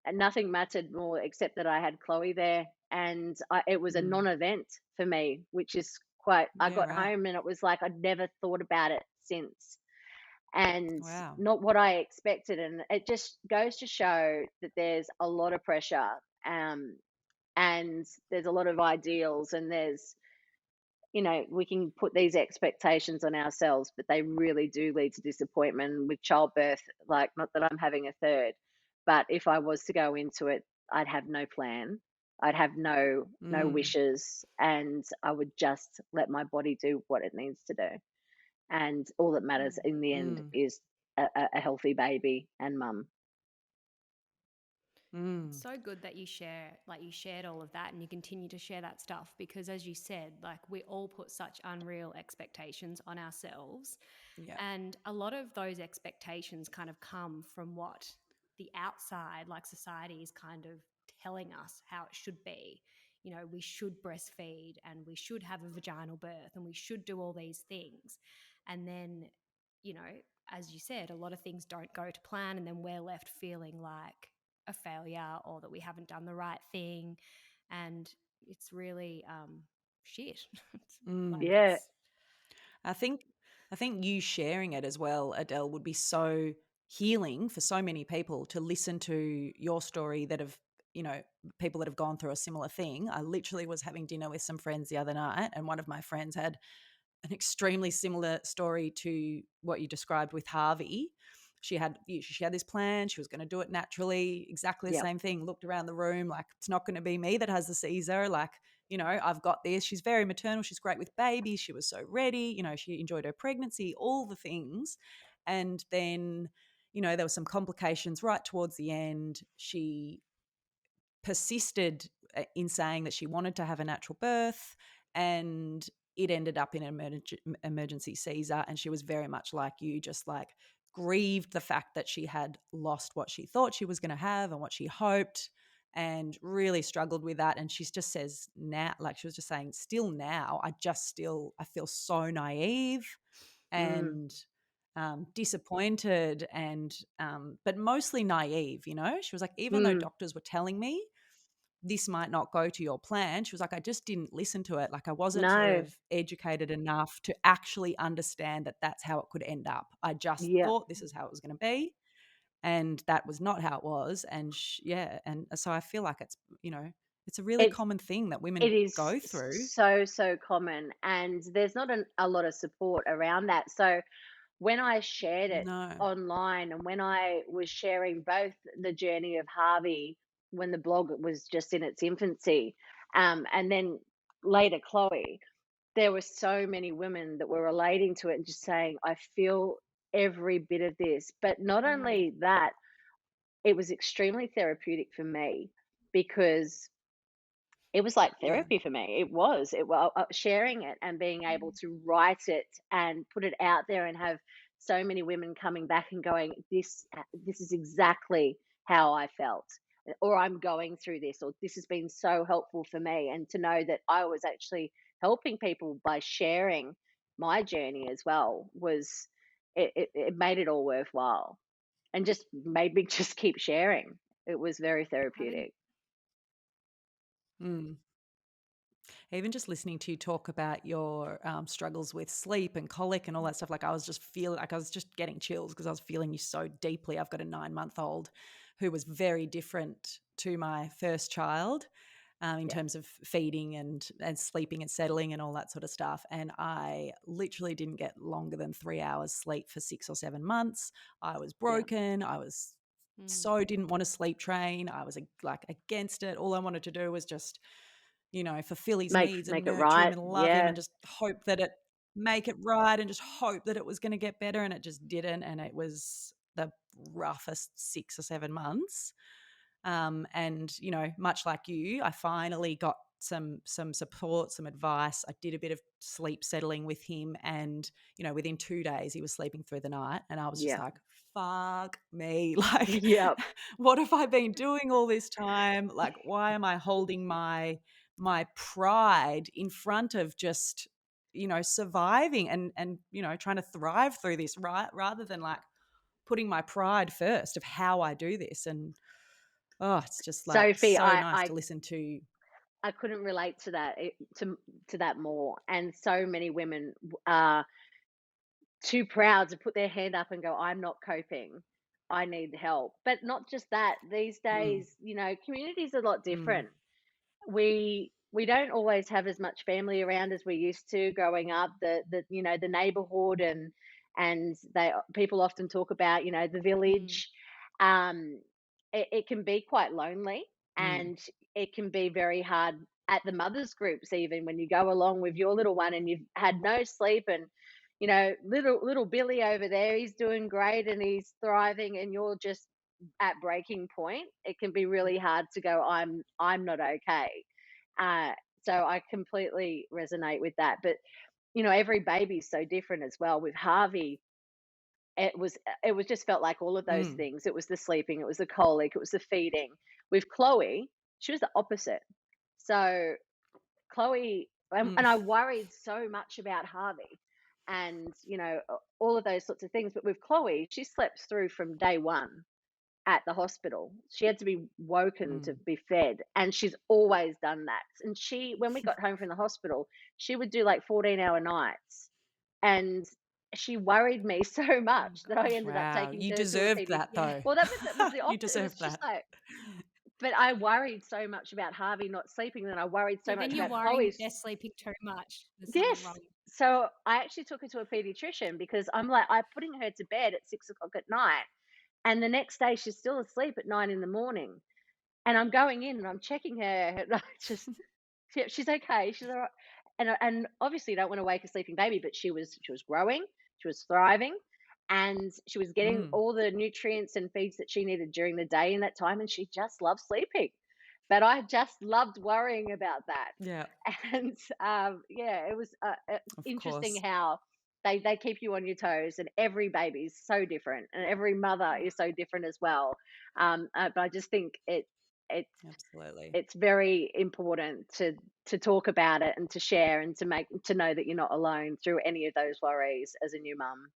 and nothing mattered more except that I had Chloe there, and it was a Mm. non-event for me, which is quite. I Yeah, got right. home and it was like I'd never thought about it since, and Wow. not what I expected. And it just goes to show that there's a lot of pressure, and there's a lot of ideals, and there's we can put these expectations on ourselves, but they really do lead to disappointment with childbirth. Like, not that I'm having a third, but if I was to go into it, I'd have no plan. I'd have no Mm, wishes, and I would just let my body do what it needs to do. And all that matters in the end mm, is a healthy baby and mum. mm. So good that you shared all of that and you continue to share that stuff because, as you said, like we all put such unreal expectations on ourselves. Yeah. And a lot of those expectations kind of come from what the outside, like society, is kind of telling us how it should be. We should breastfeed and we should have a vaginal birth and we should do all these things. And then, you know, as you said, a lot of things don't go to plan. And then we're left feeling like a failure or that we haven't done the right thing. And it's really shit. Mm. Like Yeah, I think I think you sharing it as well, Adele, would be so healing for so many people to listen to your story that have, you know, people that have gone through a similar thing. I literally was having dinner with some friends the other night, and one of my friends had an extremely similar story to what you described with Harvey. She had this plan. She was going to do it naturally, exactly the yep, same thing. Looked around the room like it's not going to be me that has the Caesar. Like, I've got this. She's very maternal. She's great with babies. She was so ready. She enjoyed her pregnancy, all the things. And then, there were some complications right towards the end. She persisted in saying that she wanted to have a natural birth, and it ended up in an emergency Caesar. And she was very much like you, just like grieved the fact that she had lost what she thought she was going to have and what she hoped, and really struggled with that. And she just says now, like she was just saying, still now, I feel so naive mm, and disappointed, and but mostly naive. She was like, even though mm, doctors were telling me this might not go to your plan, she was like, I just didn't listen to it. Like, I wasn't sort no, of educated enough to actually understand that that's how it could end up. I just yep. thought this is how it was going to be, and that was not how it was. And yeah, and so I feel like it's a really It's common thing that it women is go through. so common, and there's not a lot of support around that. So when I shared it No. online, and when I was sharing both the journey of Harvey when the blog was just in its infancy, and then later Chloe, there were so many women that were relating to it and just saying, I feel every bit of this. But not Mm. only that, it was extremely therapeutic for me because it was like Yeah. therapy for me. It was sharing it and being able to write it and put it out there and have so many women coming back and going, this is exactly how I felt, or I'm going through this, or this has been so helpful for me. And to know that I was actually helping people by sharing my journey as well was it made it all worthwhile, and just made me just keep sharing. It was very I think therapeutic. mm. Even just listening to you talk about your struggles with sleep and colic and all that stuff, like I was just getting chills because I was feeling you so deeply. I've got a 9-month-old who was very different to my first child, in Yeah, terms of feeding and sleeping and settling and all that sort of stuff. And I literally didn't get longer than 3 hours sleep for 6 or 7 months. I was yeah. broken. I was Mm. so didn't want to sleep train. I was like against it. All I wanted to do was just fulfill his Make needs and make it nurture him right. and love him Yeah. and just hope that it make it right and just hope that it was going to get better, and it just didn't, and it was the roughest 6 or 7 months. And much like you, I finally got some support, some advice. I did a bit of sleep settling with him, and within 2 days he was sleeping through the night, and I was just Yeah. like, fuck me. Like, Yep. what have I been doing all this time? Like, why am I holding my pride in front of just surviving and trying to thrive through this, right, rather than like putting my pride first of how I do this. And it's just like Sophie, so I nice I to listen to. I couldn't relate to that, to that more. And so many women are too proud to put their hand up and go, I'm not coping. I need help. But not just that. These Mm, days, community is a lot mm, different. We we don't always have as much family around as we used to growing up. The neighborhood, and they people often talk about, the Mm. village. Um, it can be quite lonely, Mm. and it can be very hard at the mothers groups, even when you go along with your little one and you've had no sleep, and little Billy over there, he's doing great and he's thriving, and you're just at breaking point. It can be really hard to go, I'm not okay. uh, so I completely resonate with that. But every baby's so different as well. With Harvey, it was just felt like all of those Mm. things. It was the sleeping, it was the colic, it was the feeding. With Chloe, she was the opposite. So Chloe, and I Mm. worried so much about Harvey, and all of those sorts of things. But with Chloe, she slept through from day one at the hospital. She had to be woken to Mm. be fed, and she's always done that. And when we got home from the hospital, she would do like 14-hour nights, and she worried me so Oh much that I gosh. ended up Wow, taking you her to a deserved pediatrician. that Yeah. though. Well, that was the You opposite. It was deserved just that. like, but I worried so much about Harvey not sleeping, and I worried so Yeah, then much you're about worrying that Chloe's. they're sleeping too much. There's something Yes. wrong. So I actually took her to a pediatrician because I'm putting her to bed at 6 o'clock at night, and the next day she's still asleep at 9 in the morning. And I'm going in and I'm checking her, and I just, yeah, she's okay. She's all right. And obviously you don't want to wake a sleeping baby, but she was growing, she was thriving, and she was getting Mm. all the nutrients and feeds that she needed during the day in that time, and she just loved sleeping. But I just loved worrying about that. Yeah, And yeah, it was of interesting course. how they keep you on your toes, and every baby is so different, and every mother Yeah. is so different as well. But I just think it's Absolutely. it's very important to talk about it and to share and to know that you're not alone through any of those worries as a new mum.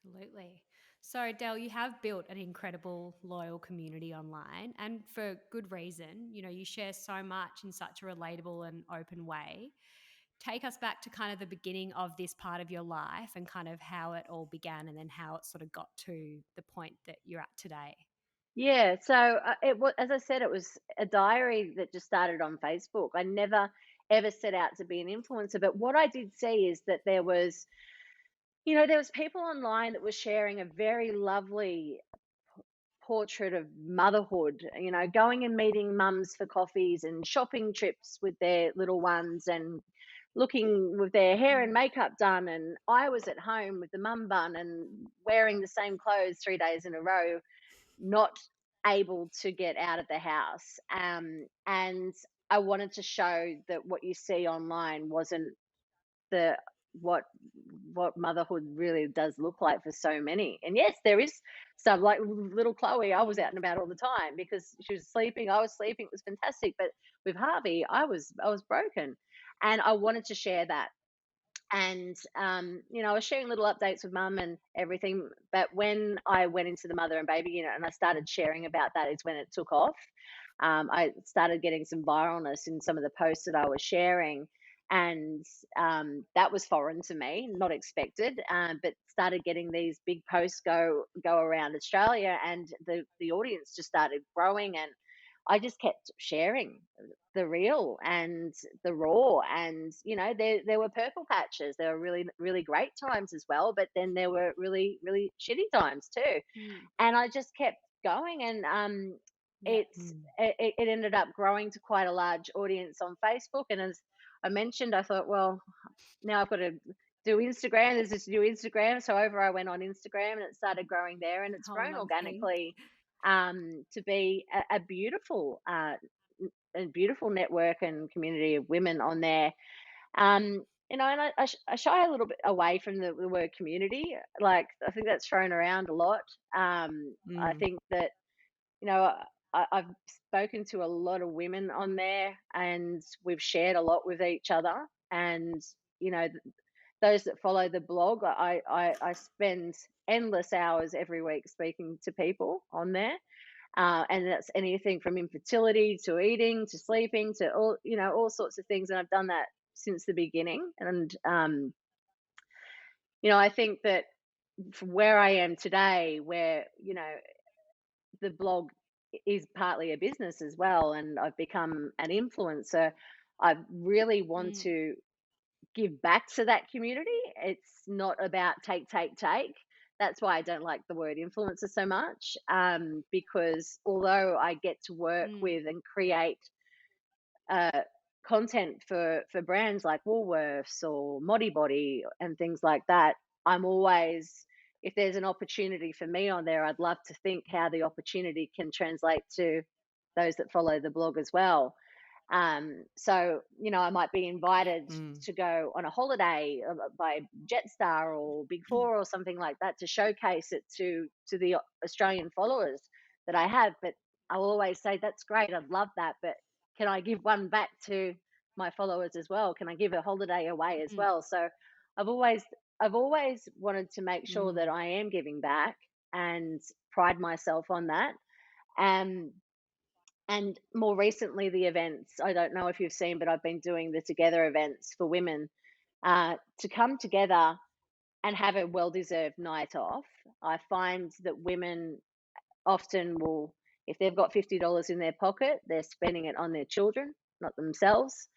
Absolutely. So, Del, you have built an incredible, loyal community online, and for good reason. You share so much in such a relatable and open way. Take us back to kind of the beginning of this part of your life and kind of how it all began and then how it sort of got to the point that you're at today. Yeah, so it was, as I said, it was a diary that just started on Facebook. I never ever set out to be an influencer, but what I did see is that there was people online that were sharing a very lovely portrait of motherhood, going and meeting mums for coffees and shopping trips with their little ones, and looking with their hair and Mm. makeup done. And I was at home with the mum bun and wearing the same clothes 3 days in a row, not able to get out of the house. And I wanted to show that what you see online wasn't the what what motherhood really does look like for so many. And yes, there is some, like little Chloe, I was Mm. out and about all the time because she was sleeping, I was sleeping, it was fantastic. But with Harvey, I was broken, and I wanted to share that. And I was sharing little updates with mum and everything. But when I went into the mother and baby unit and I started sharing about that, is when it took off. I started getting some viralness in some of the posts that I was sharing, and that was foreign to me, not expected. But started getting these big posts go around Australia, and the audience just started growing, and I just kept sharing the real and the raw. And there were purple patches, there were really really great times as well, but then there were really really shitty times too. Mm. And I just kept going, and Yeah. it's Mm. it ended up growing to quite a large audience on Facebook. And as I mentioned, I thought, well, now I've got to do Instagram. There's this new Instagram. So over I went on Instagram, and it started growing there, and it's Whole grown nother thing. organically, to be a beautiful a beautiful network and community of women on there. And I shy a little bit away from the word community. Like, I think that's thrown around a lot. I Mm. think that, you know, I've spoken to a lot of women on there, and we've shared a lot with each other. And, you know, those that follow the blog, I spend endless hours every week speaking to people on there. And that's anything from infertility to eating to sleeping to all sorts of things. And I've done that since the beginning. And, I think that from where I am today, where, the blog is partly a business as well, and I've become an influencer. I really want Mm, to give back to that community. It's not about take, take, take. That's why I don't like the word influencer so much, because although I get to work mm, with and create uh, content for brands like Woolworths or Modibody and things like that, I'm always, if there's an opportunity for me on there, I'd love to think how the opportunity can translate to those that follow the blog as well. So, I might be invited Mm. to go on a holiday by Jetstar or Big Four or something like that to showcase it to the Australian followers that I have. But I'll always say, that's great. I'd love that. But can I give one back to my followers as well? Can I give a holiday away as mm, well? So I've always, I've always wanted to make sure that Mm. I am giving back and pride myself on that. Um, and more recently, the events, I don't know if you've seen, but I've been doing the Together events for women to come together and have a well deserved night off. I find that women often will, if they've got $50 in their pocket, they're spending it on their children, not themselves.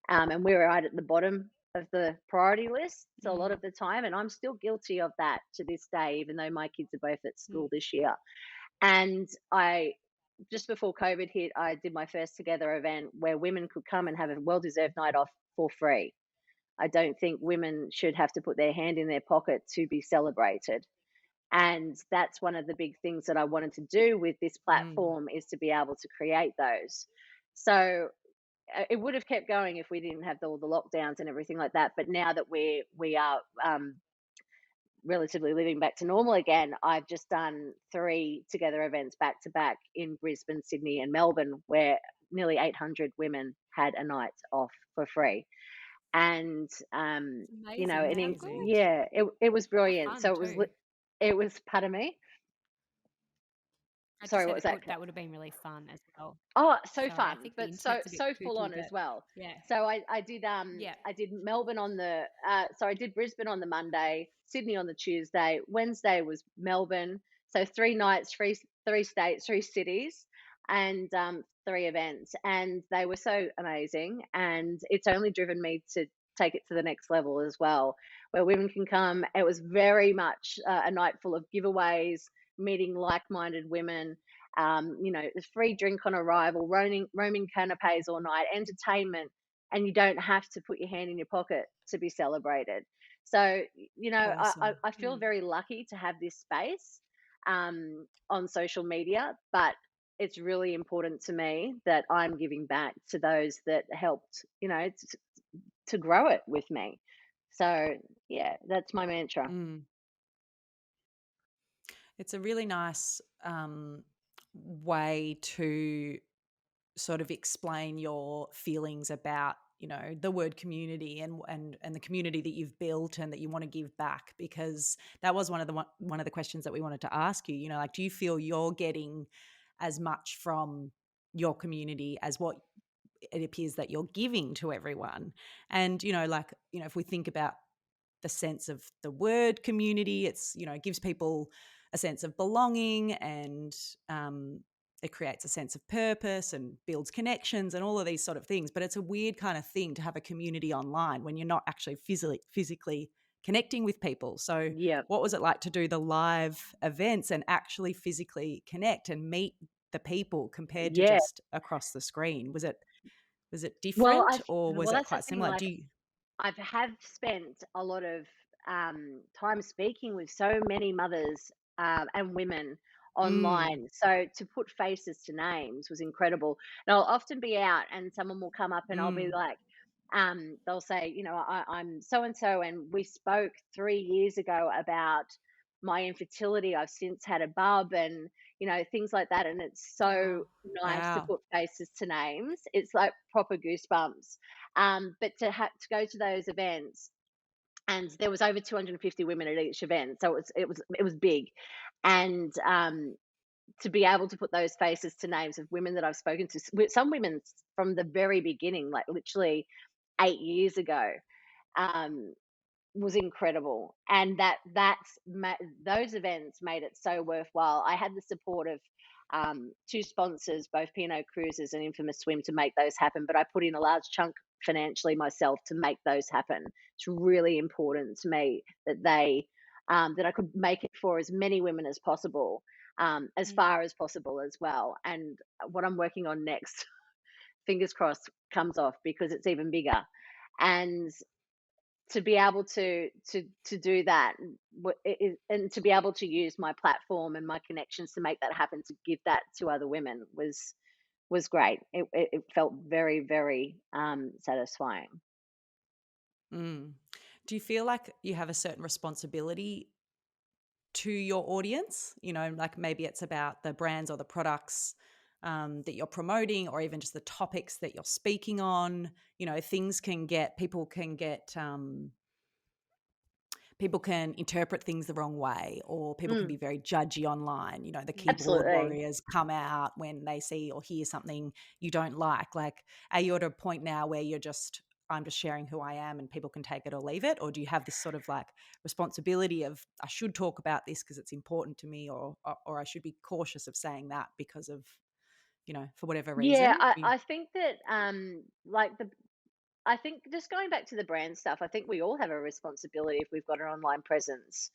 And we're right at the bottom of the priority list so a lot mm, of the time. And I'm still guilty of that to this day, even though my kids are both at mm, school this year. And I, just before COVID hit, I did my first Together event where women could come and have a well deserved night off for free. I don't think women should have to put their hand in their pocket to be celebrated. And that's one of the big things that I wanted to do with this Mm. platform, is to be able to create those. So it would have kept going if we didn't have all the lockdowns and everything like that. But now that we are relatively living back to normal again, I've just done 3 Together events back to back in Brisbane, Sydney, and Melbourne, where nearly 800 women had a night off for free. And it's amazing. How good. yeah, it was How brilliant. fun So too. it was, pardon me. I just Sorry, said what was that? that would have been really fun as well. Oh, so Sorry, I fun, think the but so internet's a bit so full kooky, on as but well. yeah, So yeah. I did Melbourne on the so I did Brisbane on the Monday, Sydney on the Tuesday, Wednesday was Melbourne. So 3 nights, three states, 3 cities, and 3 events, and they were so amazing. And it's only driven me to take it to the next level as well, where women can come. It was very much a night full of giveaways, meeting like-minded women, the free drink on arrival, roaming canapes all night, entertainment, and you don't have to put your hand in your pocket to be celebrated. So, Awesome. I feel Mm, very lucky to have this space on social media, but it's really important to me that I'm giving back to those that helped, to grow it with me. So, yeah, that's my mantra. Mm. It's a really nice way to sort of explain your feelings about, the word community and the community that you've built and that you want to give back, because that was one of the questions that we wanted to ask you. Like, do you feel you're getting as much from your community as what it appears that you're giving to everyone? And if we think about the sense of the word community, it's, it gives people a sense of belonging, and it creates a sense of purpose and builds connections and all of these sort of things. But it's a weird kind of thing to have a community online when you're not actually physically connecting with people. So Yeah. what was it like to do the live events and actually physically connect and meet the people compared to Yeah. just across the screen? Was it Well, different, or was well, it that's the quite thing. similar? Like, Do you have spent a lot of time speaking with so many mothers and women mm, online. So to put faces to names was incredible. And I'll often be out, and someone will come up, and I'll be mm. like, they'll say, I'm so and so, and we spoke 3 years ago about my infertility. I've since had a bub, and things like that. And it's so Oh, nice to Wow. put faces to names. It's like proper goosebumps. But to go to those events, and there was over 250 women at each event, so it was big. And to be able to put those faces to names of women that I've spoken to, some women from the very beginning, like literally 8 years ago, um, was incredible, and those events made it so worthwhile. I had the support of two sponsors, both P&O Cruises and Infamous Swim, to make those happen. But I put in a large chunk financially myself to make those happen. It's really important to me that that I could make it for as many women as possible, as far as possible as well. And what I'm working on next, fingers crossed, comes off because it's even bigger. And to be able to do that, and to be able to use my platform and my connections to make that happen, to give that to other women, was great. It felt very, very satisfying. Mm. Do you feel like you have a certain responsibility to your audience? You know, like maybe it's about the brands or the products that you're promoting, or even just the topics that you're speaking on. You know, people can interpret things the wrong way, or people can Mm, be very judgy online. You know, the keyboard absolutely. warriors come out when they see or hear something you don't like. Like, are you at a point now where I'm just sharing who I am and people can take it or leave it? Or do you have this sort of like responsibility of, I should talk about this because it's important to me, or I should be cautious of saying that because of, for whatever Yeah, reason? I think that like the I think just going back to the brand stuff, I think we all have a responsibility if we've got an online presence.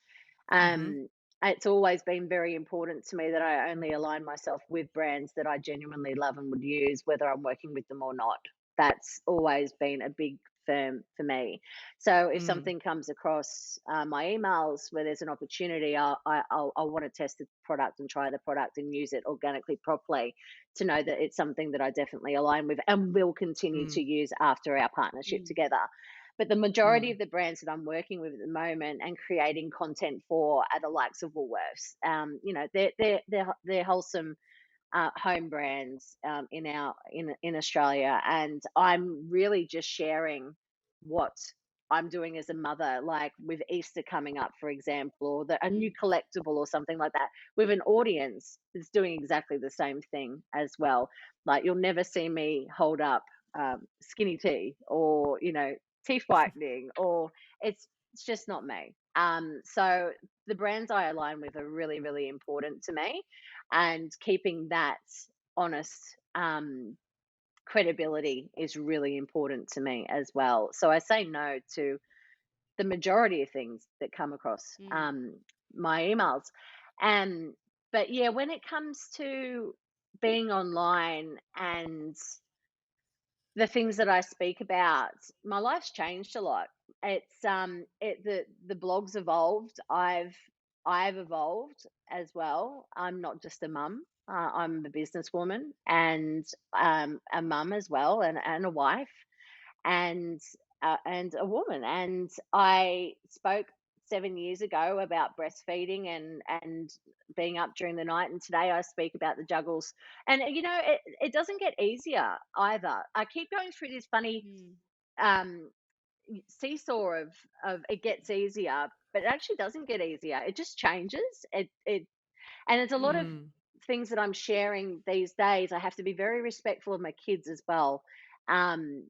Mm-hmm. Um, it's always been very important to me that I only align myself with brands that I genuinely love and would use, whether I'm working with them or not. That's always been a big firm for me. So if Mm, something comes across my emails where there's an opportunity, I'll want to test the product and try the product and use it organically properly, to know that it's something that I definitely align with and will continue to mm, use after our partnership together. But the majority mm, of the brands that I'm working with at the moment and creating content for are the likes of Woolworths. They're wholesome home brands in Australia, and I'm really just sharing what I'm doing as a mother, like with Easter coming up, for example, or a new collectible or something like that, with an audience that's doing exactly the same thing as well. Like, you'll never see me hold up skinny tea, or teeth whitening, or it's just not me. So the brands I align with are really, really important to me, and keeping that honest credibility is really important to me as well. So I say no to the majority of things that come across Mm. my emails. And but yeah, when it comes to being online and the things that I speak about, my life's changed a lot. It's the blog's evolved. I've evolved as well. I'm not just a mum. I'm a businesswoman, and a mum as well, and a wife, and a woman. And I spoke 7 years ago about breastfeeding and being up during the night, and today I speak about the juggles. And it doesn't get easier either. I keep going through this funny Mm. um, seesaw of it gets easier, but it actually doesn't get easier. It just changes. And it's a lot of mm, things that I'm sharing these days. I have to be very respectful of my kids as well, and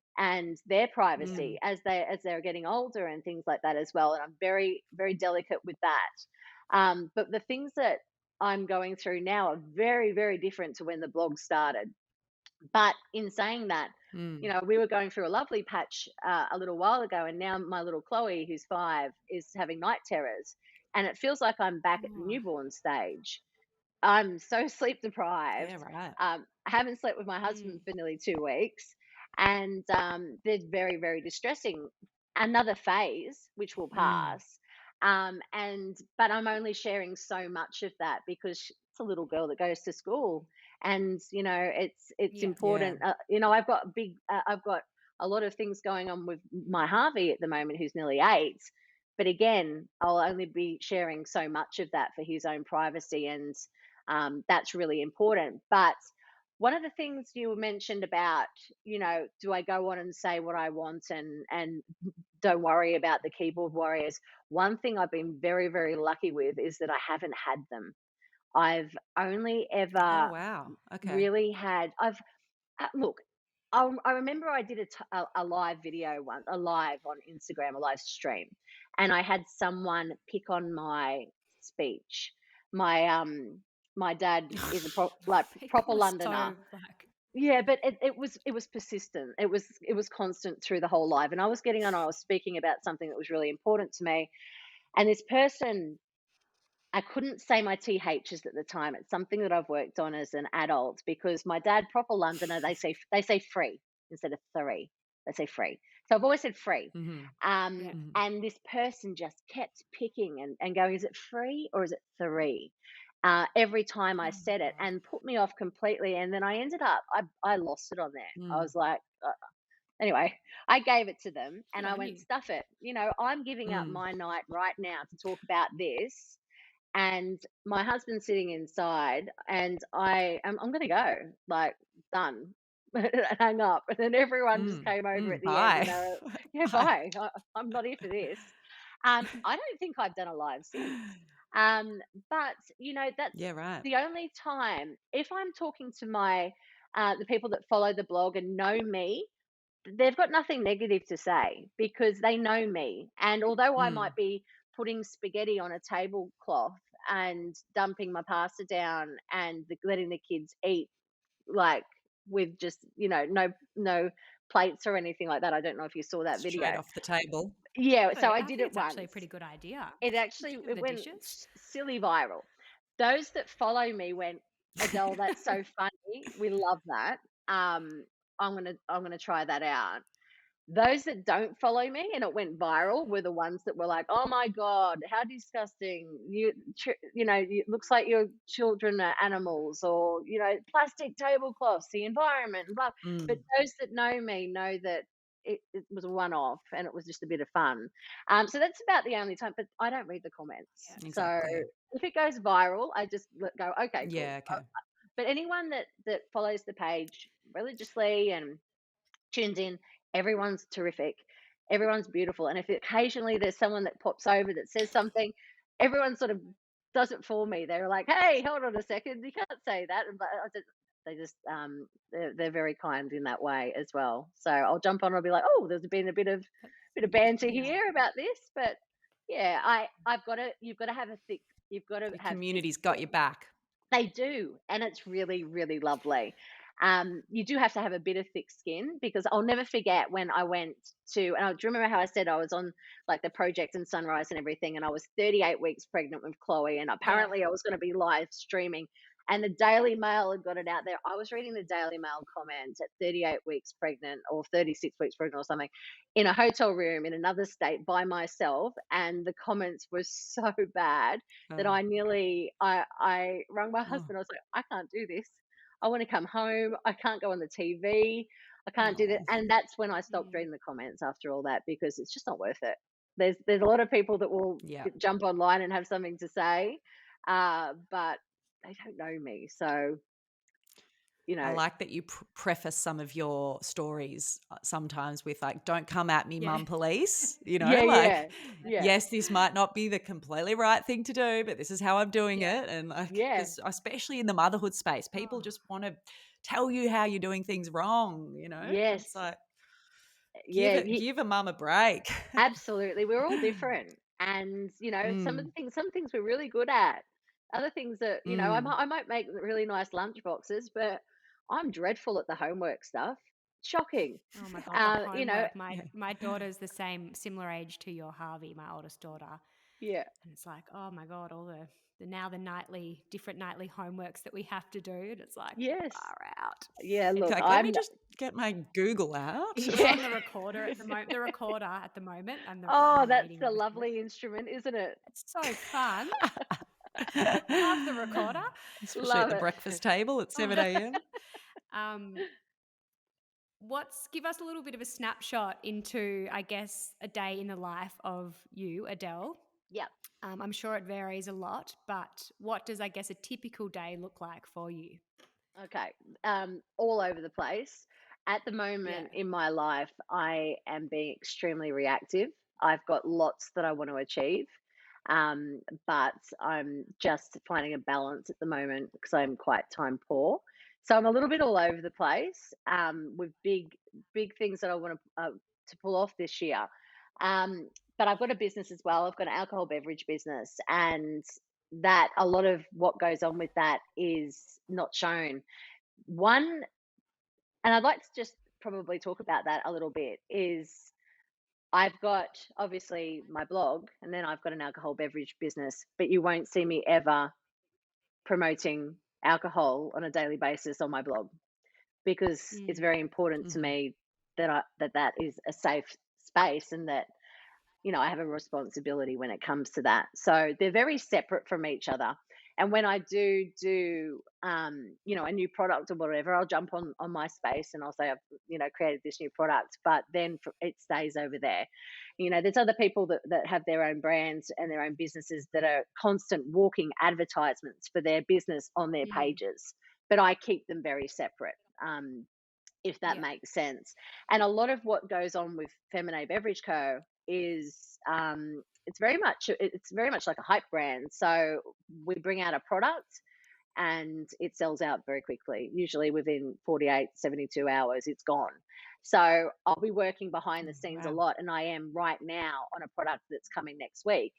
their privacy mm, as they're getting older and things like that as well. And I'm very, very delicate with that. But the things that I'm going through now are very, very different to when the blog started. But in saying that, mm. we were going through a lovely patch a little while ago, and now my little Chloe, who's 5, is having night terrors, and it feels like I'm back at the Oh, newborn stage. I'm so sleep Yeah, deprived. right. I haven't slept with my mm. husband for nearly 2 weeks, and they're very, very distressing. Another phase, which will Mm, pass, and but I'm only sharing so much of that because it's a little girl that goes to school, and it's Yeah. yeah. important. I've got a lot of things going on with my Harvey at the moment, who's nearly 8. But again, I'll only be sharing so much of that for his own privacy, and that's really important. But one of the things you mentioned about, do I go on and say what I want, and don't worry about the keyboard warriors? One thing I've been very, very lucky with is that I haven't had them. I've only Oh, ever wow. Okay. really had. Look, I remember I did a live video once, a live on Instagram, a live stream, and I had someone pick on my speech. My dad is a proper People are Londoner. so like, Yeah, but it was persistent. It was constant through the whole life. And I was getting on, I was speaking about something that was really important to me. And this person, I couldn't say my THs at the time. It's something that I've worked on as an adult because my dad, proper Londoner, they say free instead of three. They say free. So I've always said free. Mm-hmm. yeah. And this person just kept picking and going, is it free or is it three? Every time I Oh my said it, God. and put me off completely. And then I ended up, I lost it on there. I Mm. was like, anyway, I gave it to them Good and I on went, you. stuff it. I'm giving up Mm. my night right now to talk about this. And my husband's sitting inside and I'm going to go, like, done. Hang up. And then everyone just Mm. came over at Mm. the end and Bye. they were, yeah, Bye. bye. I'm not here for this. I don't think I've done a live since. Um, but that's Yeah, right. the only time if I'm talking to the people that follow the blog and know me, they've got nothing negative to say because they know me. And although I Mm. might be putting spaghetti on a tablecloth and dumping my pasta down and letting the kids eat, like, with just, no plates or anything like that. I don't know if you saw that video. Straight off the table. Yeah, so I I did think it it's actually a once. pretty good idea. It actually Think of it the went dishes. silly viral. Those that follow me went, Adele, that's so funny. We love that. I'm gonna try that out. Those that don't follow me and it went viral were the ones that were like, "Oh my God, how disgusting! It looks like your children are animals, or plastic tablecloths, the environment, and blah." But Mm. those that know me know that it was a one-off and it was just a bit of fun. So that's about the only time. But I don't read the comments, Yeah. so Exactly. if it goes viral, I just go, "Okay, cool." Yeah, okay. But anyone that follows the page religiously and tunes in, everyone's terrific. Everyone's beautiful. And if occasionally there's someone that pops over that says something, everyone sort of does it for me. They're like, "Hey, hold on a second, you can't say that." But they just they're very kind in that way as well. So I'll jump on and I'll be like, "Oh, there's been a bit of banter Yeah. here about this." But yeah, you've got to have a thick you've got to The have thick community's got your skin. back. They do, and it's really, really lovely. You do have to have a bit of thick skin because I'll never forget when I went and do you remember how I said I was on, like, the project and Sunrise and everything, and I was 38 weeks pregnant with Chloe, and Yeah. apparently I was going to be live streaming, and the Daily Mail had got it out there. I was reading the Daily Mail comments at 38 weeks pregnant or 36 weeks pregnant or something in a hotel room in another state by myself, and the comments were so bad that Oh. I rang my Oh. husband. I was like, I can't do this. I want to come home. I can't go on the TV. I can't do that. Oh. And that's when I stopped Mm. reading the comments after all that because it's just not worth it. There's a lot of people that will Yeah. jump online and have something to say, but they don't know me. So, I like that you preface some of your stories sometimes with, like, "Don't come at me, Yeah. mum police." yeah, Like, yeah, yeah, yes, this might not be the completely right thing to do, but this is how I'm doing Yeah. it. And, like, yeah. because especially in the motherhood space, people Oh, just want to tell you how you're doing things wrong. It's Yes, like, give yeah. it, give a mum a break. Absolutely. We're all different. And, Mm. some things we're really good at. Other things that, I Mm. might, I might make really nice lunch boxes, but I'm dreadful at the homework stuff. Shocking. oh my God, the You know, homework. My Yeah. my daughter's the similar age to your Harvey, my oldest daughter. yeah. And it's like, oh my God, all the different nightly homeworks that we have to do. And it's like, Yes. far out. Yeah. It's Look, like, let me just get my Google out. We're yeah. on the recorder at the moment. And Oh, I'm that's reading a everything. lovely instrument, isn't it? It's so fun. Love the recorder. Especially at Love the it. breakfast table at 7 a.m. um, Give us a little bit of a snapshot into, I guess, a day in the life of you, Adele. Yep. I'm sure it varies a lot, but what does, I guess, a typical day look like for you? Okay. All over the place. At the Yeah. moment in my life, I am being extremely reactive. I've got lots that I want to achieve, but I'm just finding a balance at the moment because I'm quite time poor. So I'm a little bit all over the place with big things that I want to pull off this year. But I've got a business as well. I've got an alcohol beverage business, and that a lot of what goes on with that is not shown. One, and I'd like to just probably talk about that a little bit, is I've got obviously my blog, and then I've got an alcohol beverage business, but you won't see me ever promoting alcohol on a daily basis on my blog, because it's very important to Mhm. me that that is a safe space, and that I have a responsibility when it comes to that. So they're very separate from each other. And when I do a new product or whatever, I'll jump on my space and I'll say I've created this new product, but then it stays over there. There's other people that have their own brands and their own businesses that are constant walking advertisements for their business on their Mm. pages, but I keep them very separate. If that Yeah. makes sense. And a lot of what goes on with Feminine Beverage Co. is it's very much like a hype brand. So we bring out a product and it sells out very quickly. Usually within 48, 72 hours, it's gone. So I'll be working behind the scenes a Wow. lot, and I am right now on a product that's coming next week,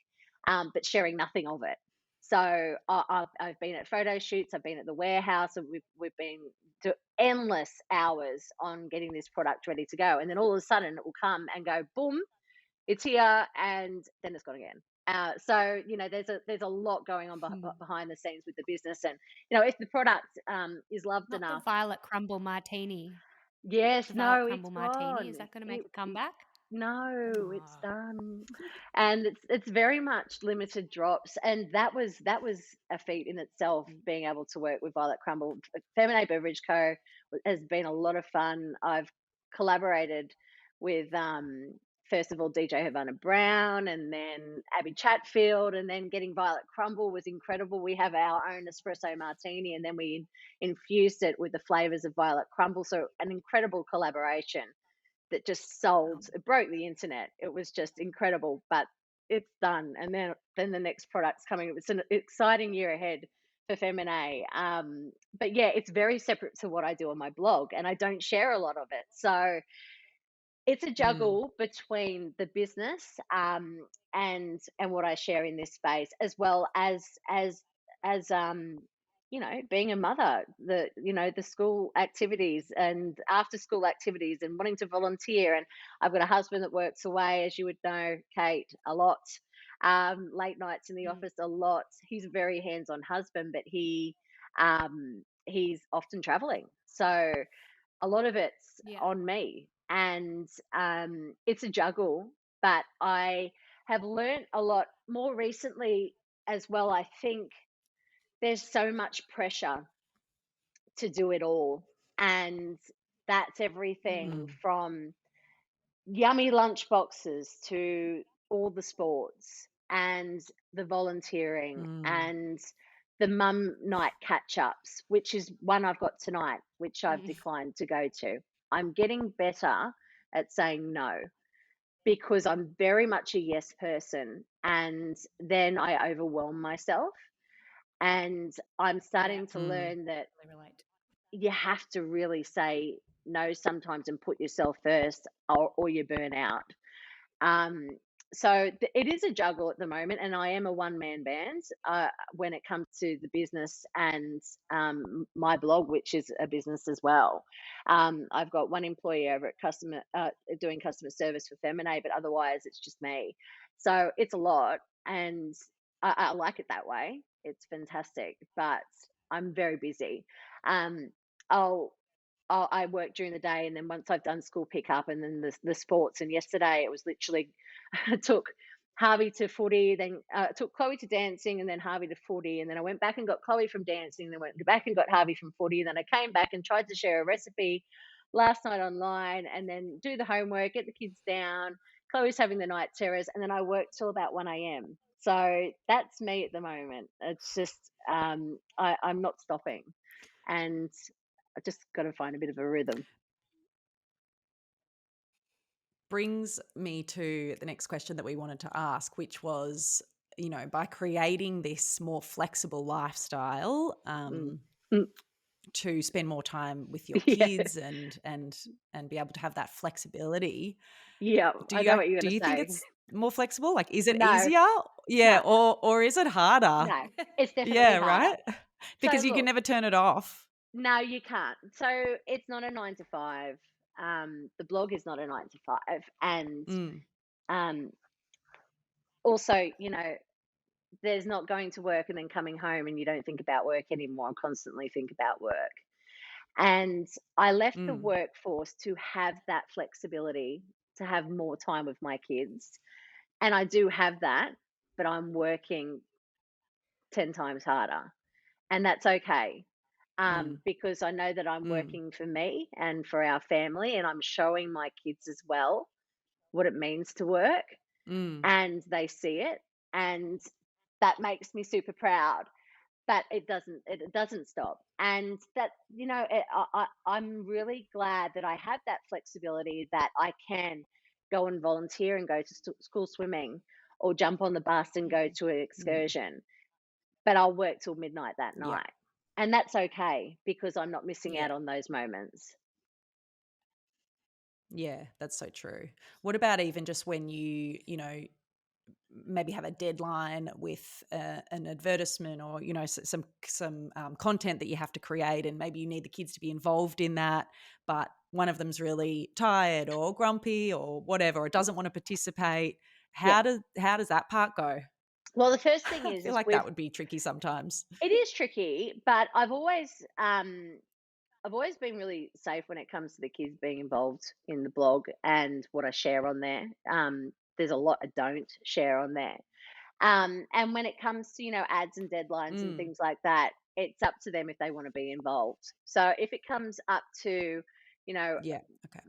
but sharing nothing of it. So I've been at photo shoots, I've been at the warehouse, and we've been to endless hours on getting this product ready to go, and then all of a sudden it will come and go boom, it's here, and then it's gone again. So there's a lot going on Mm. behind the scenes with the business, and if the product is loved Not the enough. violet crumble martini. Yes, The violet no, it's crumble martini. gone. Is that going to make It, a comeback? no, it's Oh. done, and it's very much limited drops, and that was a feat in itself, Mm. being able to work with Violet Crumble. Feminine Beverage Co. has been a lot of fun. I've collaborated with first of all DJ Havana Brown, and then Abby Chatfield, and then getting Violet Crumble was incredible. We have our own espresso martini, and then we infused it with the flavors of Violet Crumble, so an incredible collaboration that just sold. It broke the internet. It was just incredible, but it's done. And then the next product's coming. It's an exciting year ahead for Feminine. But yeah, it's very separate to what I do on my blog, and I don't share a lot of it. So it's a Mm. juggle between the business, and what I share in this space, as well as being a mother, the school activities and after school activities, and wanting to volunteer. And I've got a husband that works away, as you would know, Kate, a lot. Late nights in the Mm. office a lot. He's a very hands-on husband, but he's often traveling. So a lot of it's Yeah. on me, and it's a juggle. But I have learned a lot more recently as well. I think there's so much pressure to do it all, and that's everything Mm. from yummy lunch boxes to all the sports and the volunteering Mm. and the mum night catch ups, which is one I've got tonight, which I've Mm. declined to go to. I'm getting better at saying no, because I'm very much a yes person, and then I overwhelm myself. And I'm Yeah. starting to Mm. learn that Totally relate. you have to really say no sometimes and put yourself first, or you burn out. Um, so it is a juggle at the moment, and I am a one-man band when it comes to the business and my blog, which is a business as well. I've got one employee over at doing customer service for Feminine, but otherwise it's just me. So it's a lot, and I like it that way. It's fantastic, but I'm very busy. Um, I'll I work during the day, and then once I've done school pickup, and then the sports. And yesterday it was literally I took Harvey to footy, then took Chloe to dancing, and then Harvey to footy, and then I went back and got Chloe from dancing, and then went back and got Harvey from footy, and then I came back and tried to share a recipe last night online, and then do the homework, get the kids down. Chloe's having the night terrors, and then I worked till about 1 a.m. So that's me at the moment. It's just I'm not stopping, and I just got to find a bit of a rhythm. Brings me to the next question that we wanted to ask, which was, by creating this more flexible lifestyle, Mm. Mm. to spend more time with your Yeah. kids and be able to have that flexibility. Yeah, I know what you're Do gonna you think say. it's more flexible? Like, is it No, easier? Yeah, no, or is it harder? no. It's definitely Yeah, harder. right? So Because you can look, never turn it off. no, you can't. So it's not a 9 to 5. The blog is not a 9 to 5, and Mm, um, also, there's not going to work and then coming home and you don't think about work anymore and constantly think about work. And I left the mm, workforce to have that flexibility, to have more time with my kids. And I do have that, but I'm working 10 times harder. And that's okay. mm, Because I know that I'm mm, working for me and for our family, and I'm showing my kids as well what it means to work, mm. and they see it. And that makes me super proud. But it doesn't stop, and that I'm really glad that I have that flexibility, that I can go and volunteer and go to school swimming, or jump on the bus and go to an Mm. excursion, but I'll work till midnight that Yeah. night, and that's okay because I'm not missing Yeah. out on those moments. Yeah, that's so true. What about even just when maybe have a deadline with an advertisement, or some content that you have to create, and maybe you need the kids to be involved in that, but one of them's really tired or grumpy or whatever, or doesn't want to participate. Yeah. How does that part go? Well, the first thing I feel is like that with would be tricky sometimes. it is tricky, but I've always been really safe when it comes to the kids being involved in the blog and what I share on there. There's a lot I don't share on there. And when it comes to, ads and deadlines and Mm, things like that, it's up to them if they want to be involved. So if it comes up to, you know, yeah. Okay.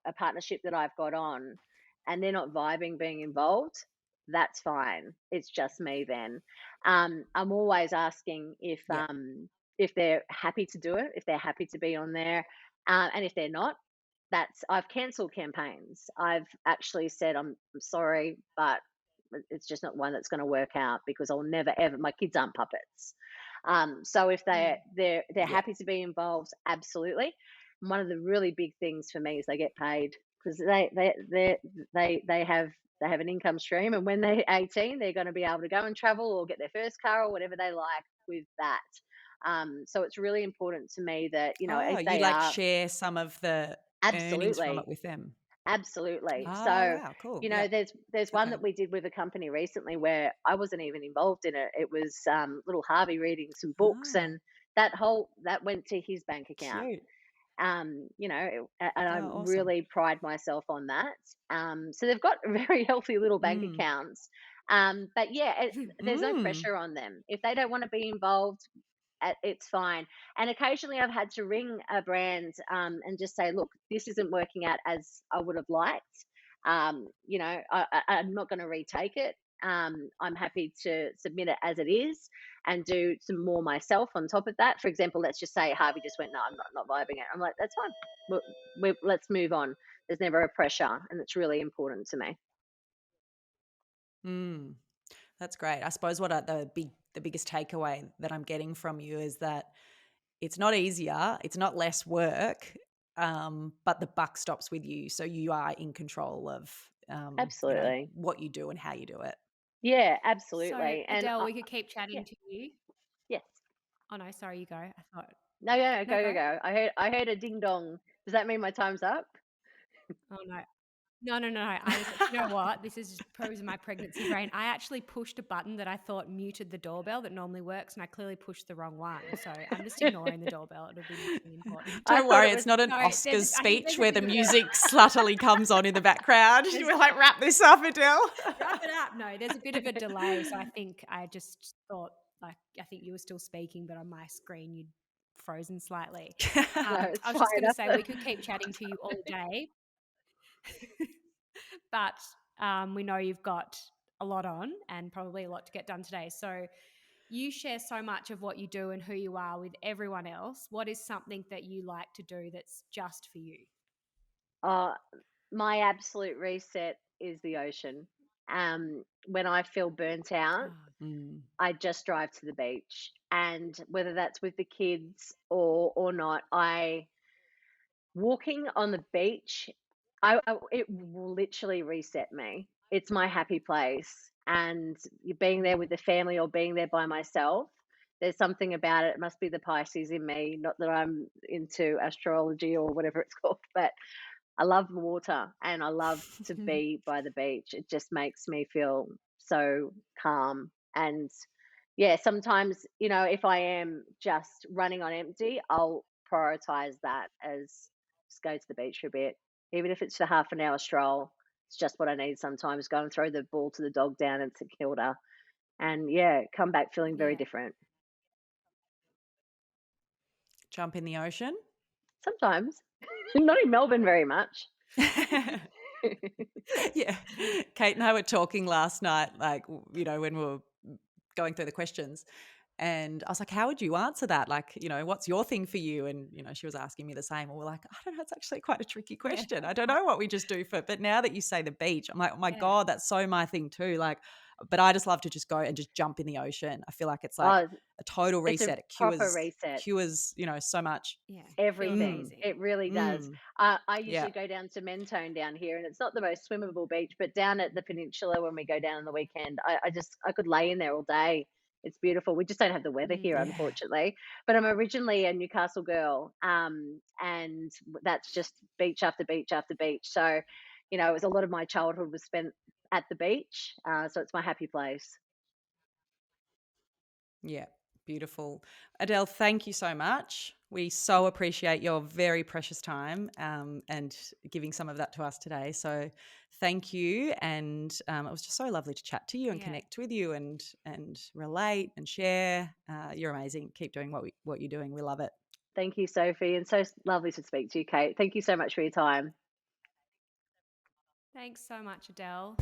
a partnership that I've got on, and they're not vibing being involved, that's fine. It's just me then. I'm always asking Yeah. if they're happy to do it, if they're happy to be on there, and if they're not, I've cancelled campaigns. I've actually said I'm sorry, but it's just not one that's going to work out, because I'll never ever. My kids aren't puppets. So if they're Yeah. happy to be involved, absolutely. One of the really big things for me is they get paid, because they have an income stream, and when they're 18, they're going to be able to go and travel or get their first car or whatever they like with that. So it's really important to me that Oh, if you they like are. share some of the earnings from it Absolutely. with them. Absolutely. Oh, So, wow, cool. Yeah. there's one Okay. that we did with a company recently where I wasn't even involved in it. It was little Harvey reading some books, Ah, and that went to his bank account. cute. And I Oh, awesome. really pride myself on that. So they've got very healthy little bank Mm. accounts. But yeah, there's no Mm. pressure on them. If they don't want to be involved, it's fine. And occasionally I've had to ring a brand, and just say, look, this isn't working out as I would have liked. I'm not going to retake it. I'm happy to submit it as it is and do some more myself on top of that. For example, let's just say Harvey just went, no, I'm not vibing it. I'm like, that's fine. Let's move on. There's never a pressure, and it's really important to me. Mm. That's great. I suppose the biggest takeaway that I'm getting from you is that it's not easier, it's not less work, but the buck stops with you. So you are in control of, Absolutely. what you do and how you do it. Yeah, So, absolutely. And Adele, we could keep yeah, chatting to you. yes. Oh no, sorry, you go. I thought No, yeah, no go, go, go. go. I heard a ding dong. Does that mean my time's up? Oh no. No, no, no. Do you know what? This is just proves my pregnancy brain. I actually pushed a button that I thought muted the doorbell that normally works, and I clearly pushed the wrong one. So I'm just ignoring the doorbell. It'll be nothing important. I Don't thought worry, it it's was. not an No, Oscars I think speech there's a where bit the of a music sluttily comes on in the background. there's We're like, wrap this up, Adele. wrap it up. No, there's a bit of a delay. So I think I just thought I think you were still speaking, but on my screen you'd frozen slightly. No, it's I was fine. just going to say we could keep chatting to you all day, but we know you've got a lot on and probably a lot to get done today. So you share so much of what you do and who you are with everyone else. What is something that you like to do that's just for you? uh, my absolute reset is the ocean. When I feel burnt out, Oh, Mm. I just drive to the beach. And whether that's with the kids or not, I walking on the beach, it will literally reset me. It's my happy place, and you being there with the family or being there by myself, there's something about it. It must be the Pisces in me. Not that I'm into astrology or whatever it's called, but I love the water and I love to be by the beach. It just makes me feel so calm. And yeah, sometimes, if I am just running on empty, I'll prioritize that as just go to the beach for a bit. Even if it's for half an hour stroll, it's just what I need sometimes. Go and throw the ball to the dog down in St Kilda. And yeah, come back feeling very Yeah. different. Jump in the ocean. Sometimes. Not in Melbourne very much. Yeah. Kate and I were talking last night, like, when we were going through the questions. And I was like, how would you answer that? Like, what's your thing for you? And, she was asking me the same. And we're like, I don't know, it's actually quite a tricky question. I don't know what we just do but now that you say the beach, I'm like, oh my God, that's so my thing too. Like, but I just love to just go and just jump in the ocean. I feel like it's like Oh, a total it's a reset. It proper reset. cures, so much. Yeah. Everything. Amazing. It really does. Mm. I Yeah. usually go down to Mentone down here, and it's not the most swimmable beach, but down at the peninsula when we go down on the weekend, I could lay in there all day. It's beautiful. We just don't have the weather here, Yeah. unfortunately. But I'm originally a Newcastle girl, and that's just beach after beach after beach. So, it was a lot of my childhood was spent at the beach. So it's my happy place. Yeah, beautiful. Adele, thank you so much. We so appreciate your very precious time and giving some of that to us today. So thank you. And it was just so lovely to chat to you and connect with you and relate and share. You're amazing. Keep doing what you're doing. We love it. Thank you, Sophie, and so lovely to speak to you, Kate. Thank you so much for your time. Thanks so much, Adele.